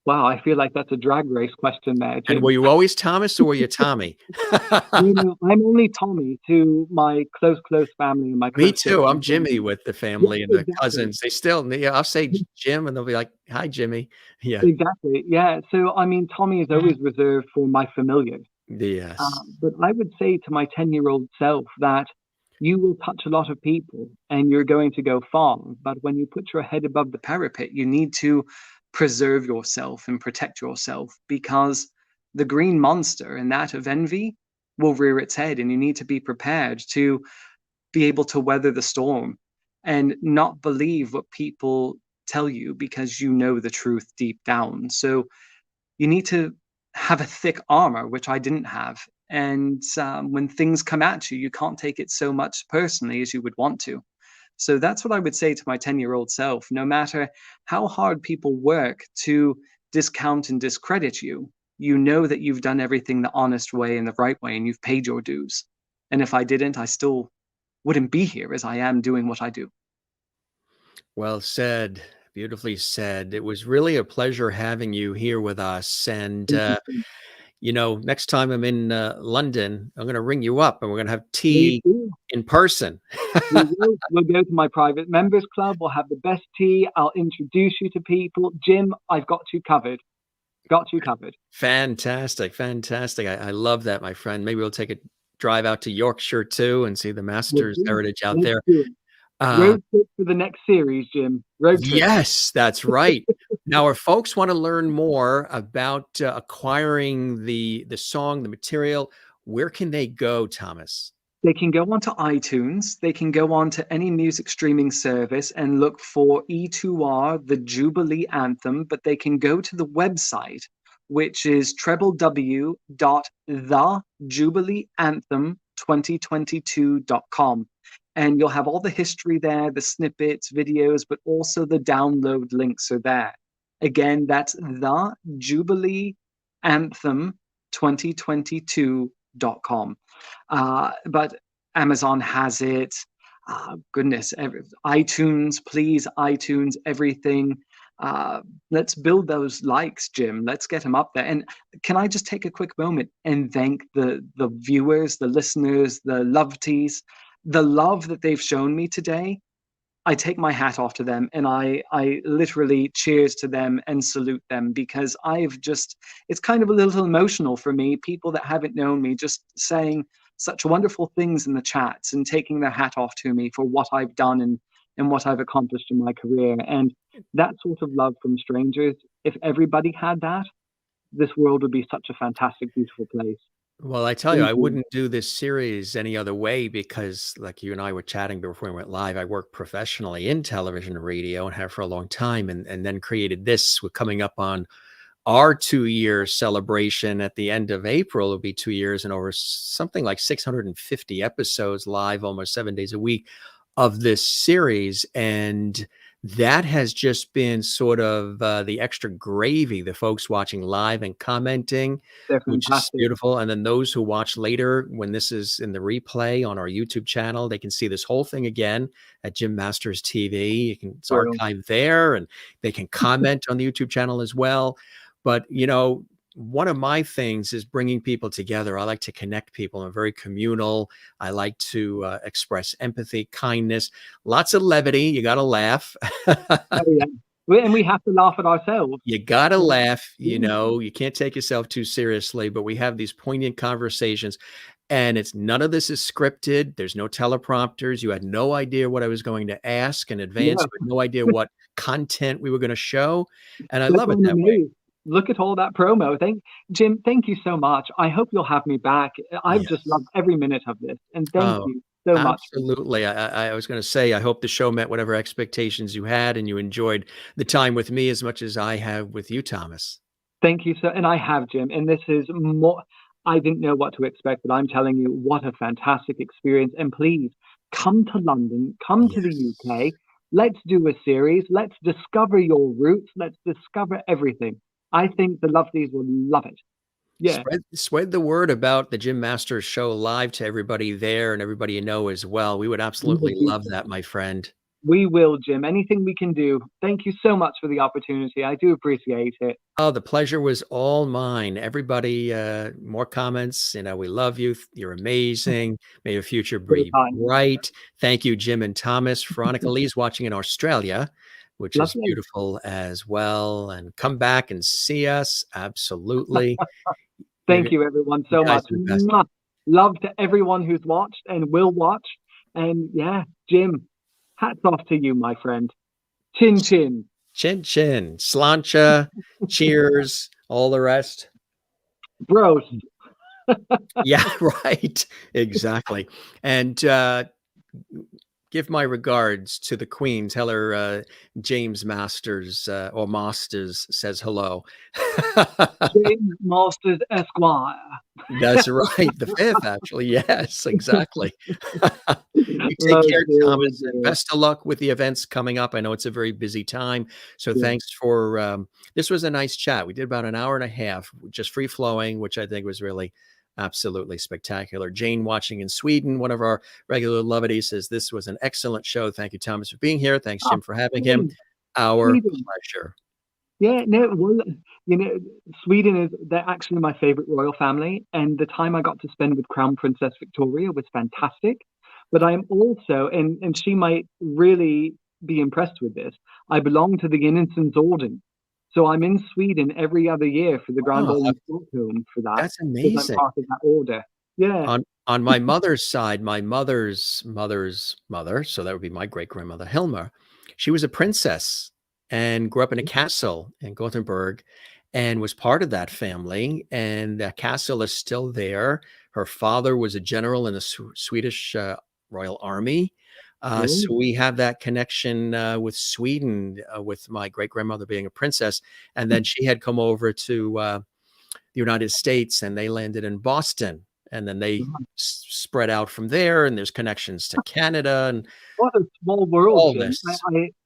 Wow, I feel like that's a drag race question there, Jim. And were you always Thomas, or were you Tommy? I'm only Tommy to my close family and my Me too. I'm Jimmy with the family and the cousins. They still, I'll say Jim, and they'll be like, "Hi, Jimmy." Yeah, exactly. Yeah. So Tommy is always reserved for my familiars. Yes. But I would say to my 10-year-old self that you will touch a lot of people and you're going to go far. But when you put your head above the parapet, you need to preserve yourself and protect yourself, because the green monster and that of envy will rear its head, and you need to be prepared to be able to weather the storm and not believe what people tell you because you know the truth deep down. So you need to have a thick armor, which I didn't have. And when things come at you, you can't take it so much personally as you would want to. So that's what I would say to my 10-year-old self. No matter how hard people work to discount and discredit you, you know that you've done everything the honest way and the right way, and you've paid your dues. And if I didn't, I still wouldn't be here as I am doing what I do. Well said. Beautifully said. It was really a pleasure having you here with us. And, next time I'm in London, I'm going to ring you up and we're going to have tea in person. We'll go to my private members club. We'll have the best tea. I'll introduce you to people. Jim, I've got you covered. Got you covered. Fantastic. Fantastic. I love that, my friend. Maybe we'll take a drive out to Yorkshire too and see the Masters heritage out there. Road trip for the next series, Jim. Road trip. Yes, that's right. Now, if folks want to learn more about acquiring the song, the material, where can they go, Thomas? They can go onto iTunes. They can go on to any music streaming service and look for E2R, the Jubilee Anthem, but they can go to the website, which is www.thejubileeanthem2022.com. And you'll have all the history there, the snippets, videos, but also the download links are there. Again, that's the Jubileeanthem2022.com. But Amazon has it. iTunes, please, iTunes, everything. Let's build those likes, Jim. Let's get them up there. And can I just take a quick moment and thank the viewers, the listeners, the loveties, the love that they've shown me today. I take my hat off to them and I literally cheers to them and salute them, because it's kind of a little emotional for me, people that haven't known me just saying such wonderful things in the chats and taking their hat off to me for what I've done and what I've accomplished in my career. And that sort of love from strangers, if everybody had that, this world would be such a fantastic, beautiful place. Well, I tell you, I wouldn't do this series any other way, because like you and I were chatting before we went live, I worked professionally in television and radio and have for a long time, and then created this. We're coming up on our 2-year celebration at the end of April. It'll be 2 years and over something like 650 episodes live, almost 7 days a week of this series. And that has just been sort of the extra gravy, the folks watching live and commenting, which is beautiful. And then those who watch later, when this is in the replay on our YouTube channel, they can see this whole thing again at Jim Masters TV. It's archived there, and they can comment on the YouTube channel as well. But, one of my things is bringing people together. I like to connect people. I'm very communal. I like to express empathy, kindness, lots of levity. You got to laugh. And we have to laugh at ourselves. You got to laugh. You can't take yourself too seriously, but we have these poignant conversations, and none of this is scripted. There's no teleprompters. You had no idea what I was going to ask in advance. You had no idea what content we were going to show. And I love it that way. Look at all that promo. Jim, thank you so much. I hope you'll have me back. I've just loved every minute of this. And thank you so much. Absolutely. I was going to say, I hope the show met whatever expectations you had, and you enjoyed the time with me as much as I have with you, Thomas. Thank you. And I have, Jim. And this is more, I didn't know what to expect, but I'm telling you, what a fantastic experience. And please come to London, come to the UK. Let's do a series. Let's discover your roots. Let's discover everything. I think the lovelies will love it. Yeah. Spread the word about the Jim Masters show live to everybody there and everybody you know as well. We would absolutely love that, my friend. We will, Jim. Anything we can do. Thank you so much for the opportunity. I do appreciate it. Oh, the pleasure was all mine. Everybody, more comments. We love you. You're amazing. May your future be bright. Thank you, Jim and Thomas. Veronica Lee's watching in Australia, which is beautiful as well. And come back and see us. Absolutely. Thank you, everyone, so much. Love to everyone who's watched and will watch. And yeah, Jim, hats off to you, my friend. Chin chin. Chin chin. Slancha. Cheers. All the rest. Bros. Yeah, right. Exactly. And give my regards to the Queen. Tell her James Masters or Masters says hello. James Masters Esquire. That's right. The 5th, actually. Yes, exactly. You take Oh, care, dear, oh, Thomas, and dear. best of luck with the events coming up. I know it's a very busy time. So Yeah. thanks for this was a nice chat. We did about an hour and a half, just free flowing, which I think was really absolutely spectacular. Jane watching in Sweden, one of our regular lovities, says this was an excellent show. Thank you, Thomas, for being here. Thanks, Jim, for having him. Our Sweden. pleasure. Yeah, no, well, Sweden they're actually my favorite royal family, and the time I got to spend with Crown Princess Victoria was fantastic. But I am also, and she might really be impressed with this, I belong to the Innocents Orden. So I'm in Sweden every other year for the Grand Ball in Stockholm for that. That's because amazing. I'm part of that order. Yeah. On my mother's side, my mother's mother's mother, so that would be my great grandmother Hilma, she was a princess and grew up in a castle in Gothenburg and was part of that family. And the castle is still there. Her father was a general in the Swedish Royal Army. So we have that connection with Sweden, with my great grandmother being a princess. And then she had come over to the United States and they landed in Boston. And then they spread out from there, and there's connections to Canada. And what a small world, Jim. this.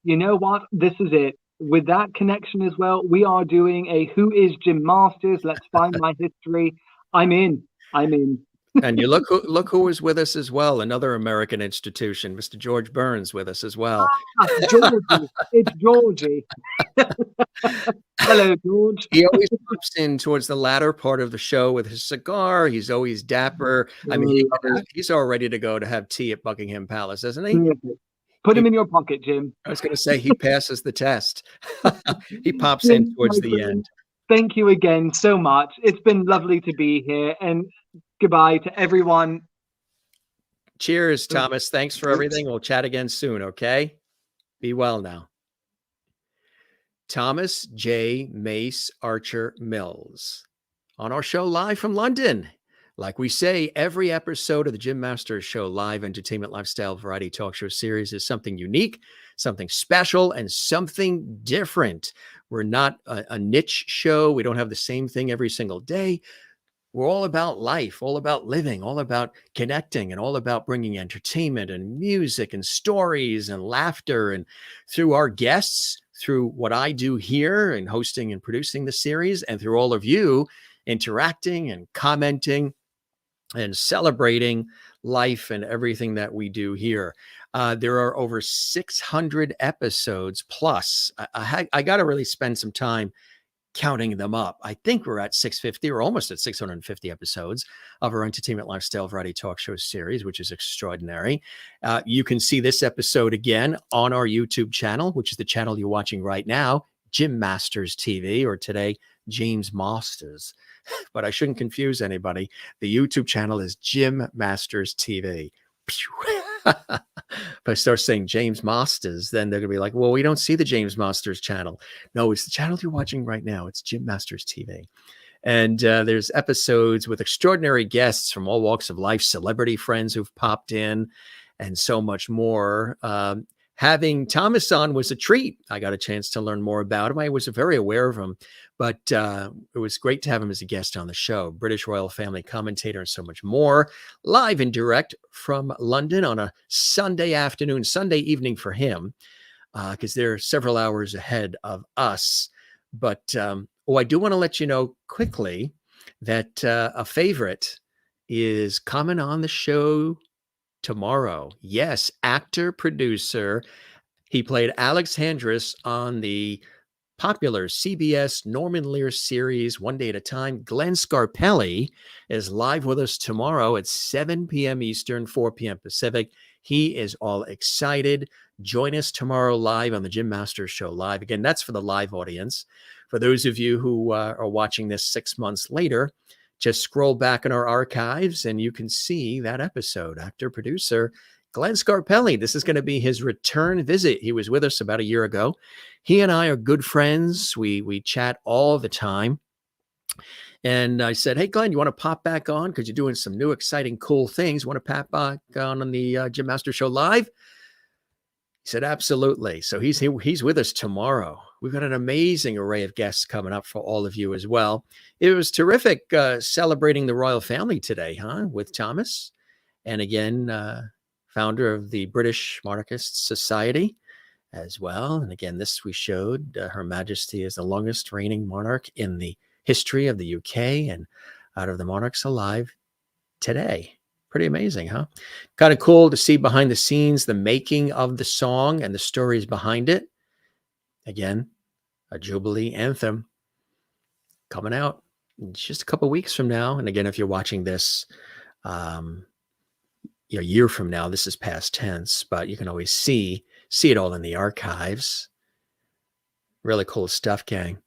You know what? This is it. With that connection as well, we are doing a Who is Jim Masters? Let's find my history. I'm in. And you look who was with us as well. Another American institution, Mr. George Burns, with us as well. Georgie. It's Georgie. Hello, George. He always pops in towards the latter part of the show with his cigar. He's always dapper. I mean, he's all ready to go to have tea at Buckingham Palace, isn't he? Put him in your pocket, Jim. I was going to say he passes the test. He pops in towards the end. Thank you again so much. It's been lovely to be here, and goodbye to everyone. Cheers, Thomas. Thanks for everything. We'll chat again soon, okay? Be well now. Thomas J. Mace-Archer-Mills on our show live from London. Like we say, every episode of the Jim Masters Show live entertainment lifestyle variety talk show series is something unique, something special, and something different. We're not a niche show. We don't have the same thing every single day. We're all about life, all about living, all about connecting, and all about bringing entertainment and music and stories and laughter. And through our guests, through what I do here and hosting and producing the series, and through all of you interacting and commenting and celebrating life and everything that we do here. There are over 600 episodes plus. I got to really spend some time counting them up. I think we're at 650 or almost at 650 episodes of our entertainment lifestyle variety talk show series, which is extraordinary. You can see this episode again on our YouTube channel, which is the channel you're watching right now, Jim Masters TV, or today, James Masters. But I shouldn't confuse anybody. The YouTube channel is Jim Masters TV. If I start saying James Masters, then they're going to be like, well, we don't see the James Masters channel. No, it's the channel you're watching right now. It's Jim Masters TV. And there's episodes with extraordinary guests from all walks of life, celebrity friends who've popped in, and so much more. Having Thomas on was a treat. I got a chance to learn more about him. I was very aware of him, but it was great to have him as a guest on the show. British Royal family commentator and so much more. Live and direct from London on a Sunday afternoon, Sunday evening for him, because they're several hours ahead of us. But I do want to let you know quickly that a favorite is coming on the show tomorrow. Yes, actor, producer. He played Alex Handress on the popular CBS Norman Lear series, One Day at a Time. Glenn Scarpelli is live with us tomorrow at 7 p.m. Eastern, 4 p.m. Pacific. He is all excited. Join us tomorrow live on the Jim Masters Show live. Again, that's for the live audience. For those of you who are watching this 6 months later, just scroll back in our archives and you can see that episode. Actor, producer, Glenn Scarpelli. This is going to be his return visit. He was with us about a year ago. He and I are good friends. We chat all the time. And I said, hey, Glenn, you want to pop back on? Because you're doing some new, exciting, cool things. Want to pop back on the Jim Master Show Live? He said, absolutely. So he's with us tomorrow. We've got an amazing array of guests coming up for all of you as well. It was terrific celebrating the royal family today, with Thomas. And again, founder of the British Monarchists Society as well. And again, this we showed Her Majesty is the longest reigning monarch in the history of the UK and out of the monarchs alive today. Pretty amazing, huh? Kind of cool to see behind the scenes, the making of the song and the stories behind it. Again, a Jubilee Anthem coming out just a couple of weeks from now. And again, if you're watching this a year from now, this is past tense, but you can always see it all in the archives. Really cool stuff, gang.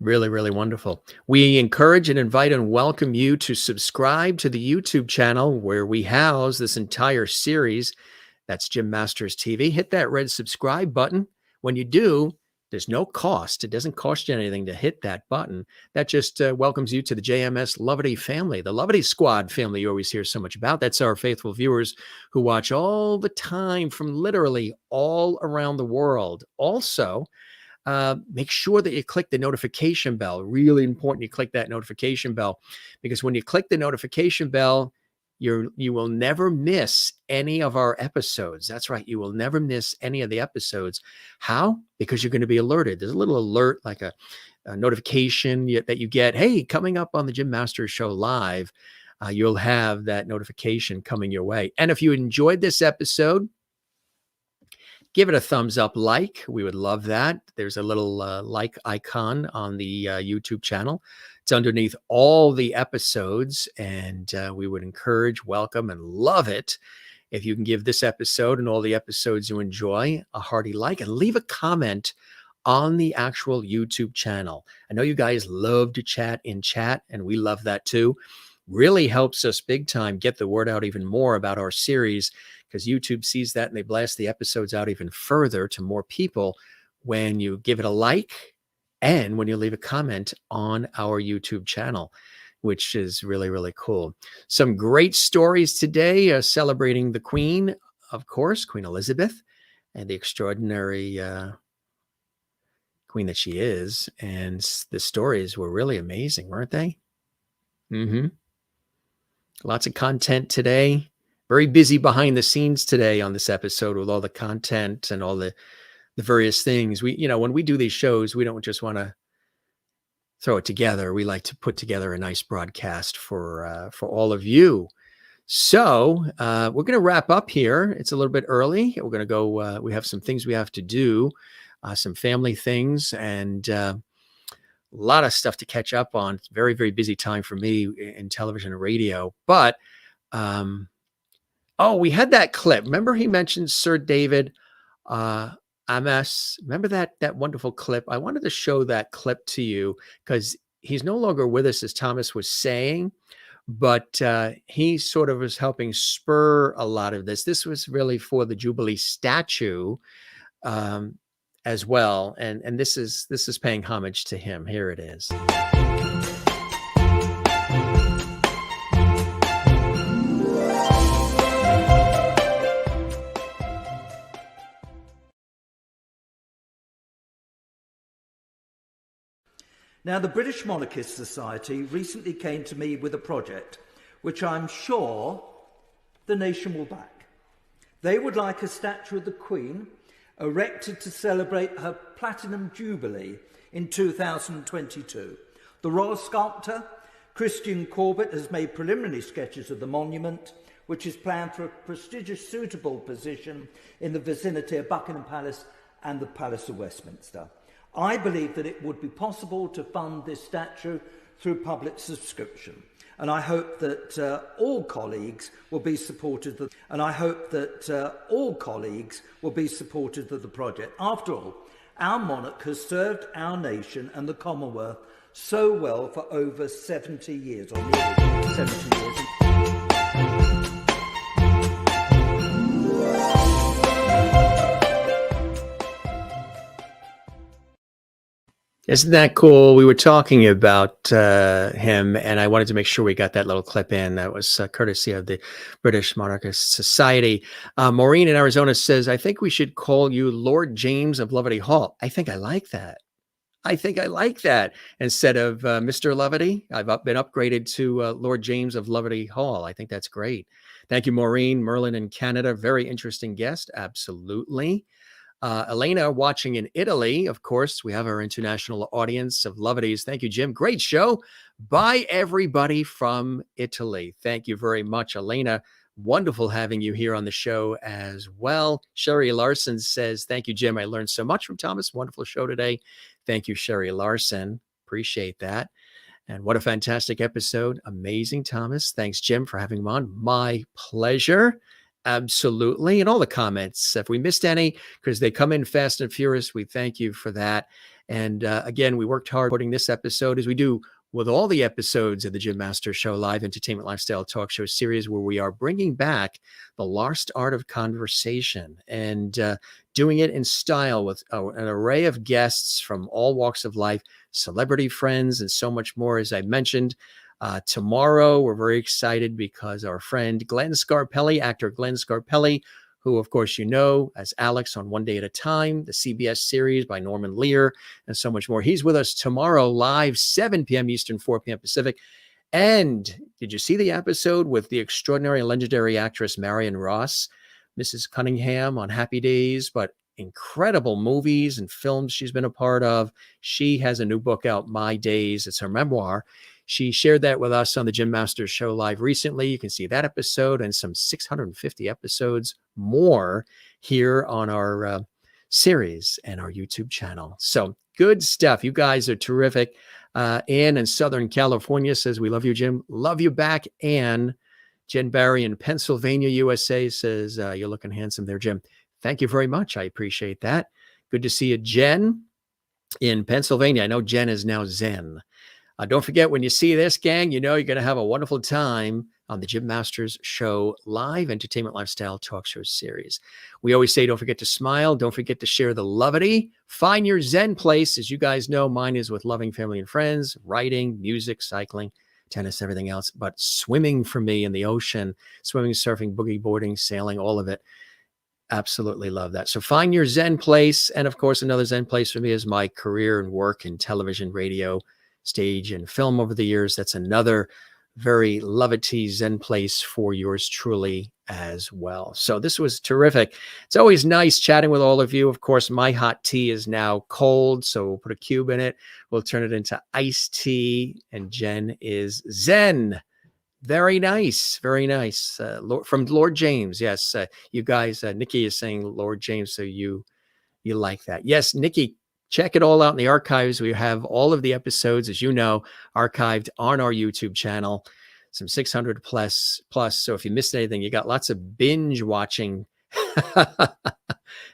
Really, really wonderful. We encourage and invite and welcome you to subscribe to the YouTube channel where we house this entire series. That's Jim Masters TV. Hit that red subscribe button. When you do, there's no cost. It doesn't cost you anything to hit that button. That just welcomes you to the JMS Lovity family, the Lovity Squad family you always hear so much about. That's our faithful viewers who watch all the time from literally all around the world. Also, make sure that you click the notification bell. Really important you click that notification bell, because when you click the notification bell, you will never miss any of our episodes. That's right. You will never miss any of the episodes. How? Because you're going to be alerted. There's a little alert, like a notification that you get. Hey, coming up on the Jim Masters Show Live, you'll have that notification coming your way. And if you enjoyed this episode, give it a thumbs up, like. We would love that. There's a little like icon on the YouTube channel. It's underneath all the episodes, and we would encourage, welcome, and love it if you can give this episode and all the episodes you enjoy a hearty like and leave a comment on the actual YouTube channel. I know you guys love to chat in chat, and we love that too. Really helps us big time get the word out even more about our series, because YouTube sees that and they blast the episodes out even further to more people when you give it a like and when you leave a comment on our YouTube channel, which is really, really cool. Some great stories today celebrating the Queen, of course, Queen Elizabeth, and the extraordinary Queen that she is. And the stories were really amazing, weren't they? Lots of content today. Very busy behind the scenes today on this episode with all the content and all the various things. We, when we do these shows, we don't just want to throw it together. We like to put together a nice broadcast for all of you. So we're going to wrap up here. It's a little bit early. We're going to go. We have some things we have to do, some family things, and a lot of stuff to catch up on. It's very, very busy time for me in television and radio. But we had that clip. Remember he mentioned Sir David Ames. Remember that wonderful clip? I wanted to show that clip to you because he's no longer with us, as Thomas was saying, but he sort of was helping spur a lot of this. This was really for the Jubilee statue as well. And this is paying homage to him. Here it is. Now, the British Monarchists Society recently came to me with a project which I'm sure the nation will back. They would like a statue of the Queen erected to celebrate her Platinum Jubilee in 2022. The royal sculptor, Christian Corbett, has made preliminary sketches of the monument, which is planned for a prestigious, suitable position in the vicinity of Buckingham Palace and the Palace of Westminster. I believe that it would be possible to fund this statue through public subscription, and I hope that all colleagues will be supportive of the project. After all, our monarch has served our nation and the Commonwealth so well for over 70 years, or nearly 70 years. Isn't that cool? We were talking about him, and I wanted to make sure we got that little clip in. That was courtesy of the British Monarchists Society. Maureen in Arizona says, I think we should call you Lord James of Loveday Hall. I think I like that. Instead of Mr. Loveday. I've been upgraded to Lord James of Loveday Hall. I think that's great. Thank you, Maureen. Merlin in Canada. Very interesting guest. Absolutely. Elena watching in Italy. Of course, we have our international audience of Lovedays. Thank you, Jim. Great show. Bye, everybody from Italy. Thank you very much, Elena. Wonderful having you here on the show as well. Sherry Larson says, thank you, Jim. I learned so much from Thomas. Wonderful show today. Thank you, Sherry Larson. Appreciate that. And what a fantastic episode. Amazing, Thomas. Thanks, Jim, for having him on. My pleasure. Absolutely. And all the comments, if we missed any, because they come in fast and furious, we thank you for that. And again, we worked hard putting this episode, as we do with all the episodes of the Jim Masters Show Live Entertainment Lifestyle Talk Show series, where we are bringing back the lost art of conversation and doing it in style with an array of guests from all walks of life, celebrity friends, and so much more, as I mentioned. Tomorrow, we're very excited because our friend Glenn Scarpelli, actor Glenn Scarpelli, who, of course, you know as Alex on One Day at a Time, the CBS series by Norman Lear, and so much more. He's with us tomorrow live, 7 p.m. Eastern, 4 p.m. Pacific. And did you see the episode with the extraordinary and legendary actress Marion Ross, Mrs. Cunningham on Happy Days, but incredible movies and films she's been a part of. She has a new book out, My Days. It's her memoir. She shared that with us on the Jim Masters Show Live recently. You can see that episode and some 650 episodes more here on our series and our YouTube channel. So good stuff. You guys are terrific. Ann in Southern California says, we love you, Jim. Love you back, Ann. Jen Barry in Pennsylvania, USA says, you're looking handsome there, Jim. Thank you very much. I appreciate that. Good to see you, Jen in Pennsylvania. I know Jen is now Zen. Don't forget, when you see this, gang, you know you're going to have a wonderful time on the Jim Masters Show Live Entertainment Lifestyle Talk Show series. We always say, don't forget to smile. Don't forget to share the lovity. Find your Zen place. As you guys know, mine is with loving family and friends, writing, music, cycling, tennis, everything else. But swimming for me in the ocean, swimming, surfing, boogie boarding, sailing, all of it. Absolutely love that. So find your Zen place. And of course, another Zen place for me is my career and work in television, radio, stage, and film over the years. That's another very lovety Zen place for yours truly as well. So this was terrific. It's always nice chatting with all of you. Of course, my hot tea is now cold, so we'll put a cube in it. We'll turn it into iced tea, and Jen is Zen. Very nice. Very nice. From Lord James. Yes. You guys, Nikki is saying Lord James. So you like that. Yes, Nikki, check it all out in the archives. We have all of the episodes, as you know, archived on our YouTube channel, some 600 plus. So if you missed anything, you got lots of binge watching.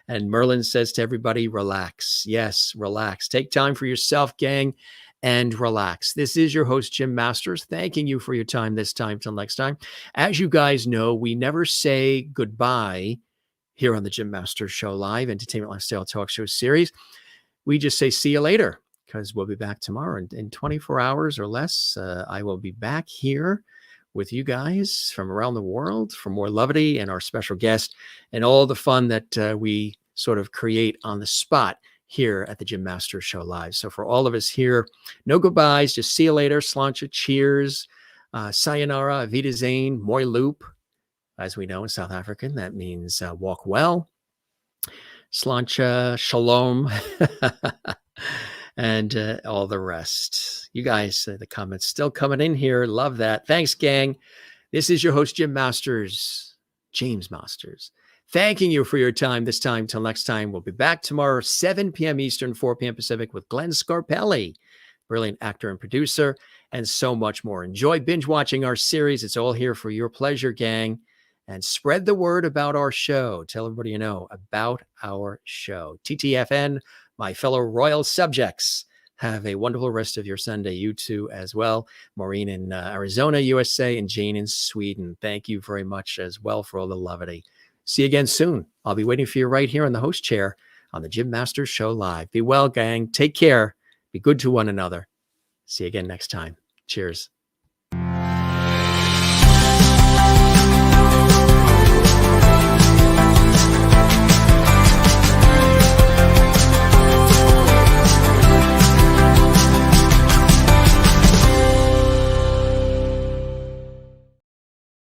And Merlin says to everybody, relax. Yes, relax. Take time for yourself, gang, and relax. This is your host, Jim Masters, thanking you for your time this time. Till next time. As you guys know, we never say goodbye here on the Jim Masters Show Live Entertainment Lifestyle Talk Show series. We just say see you later, because we'll be back tomorrow in 24 hours or less. I will be back here with you guys from around the world for more levity and our special guest and all the fun that we sort of create on the spot here at the Jim Masters Show Live. So for all of us here, no goodbyes, just see you later. Sláinte, cheers, sayonara, wiedersehen, moi loop. As we know in South African, that means walk well. Sláinte, shalom, and all the rest. You guys, the comments still coming in here. Love that. Thanks, gang. This is your host, Jim Masters, James Masters. Thanking you for your time this time. Till next time, we'll be back tomorrow, 7 p.m. Eastern, 4 p.m. Pacific with Glenn Scarpelli, brilliant actor and producer, and so much more. Enjoy binge watching our series. It's all here for your pleasure, gang. And spread the word about our show. Tell everybody you know about our show. TTFN, my fellow royal subjects, have a wonderful rest of your Sunday. You too as well. Maureen in Arizona, USA, and Jane in Sweden. Thank you very much as well for all the levity. See you again soon. I'll be waiting for you right here in the host chair on the Jim Masters Show Live. Be well, gang. Take care. Be good to one another. See you again next time. Cheers.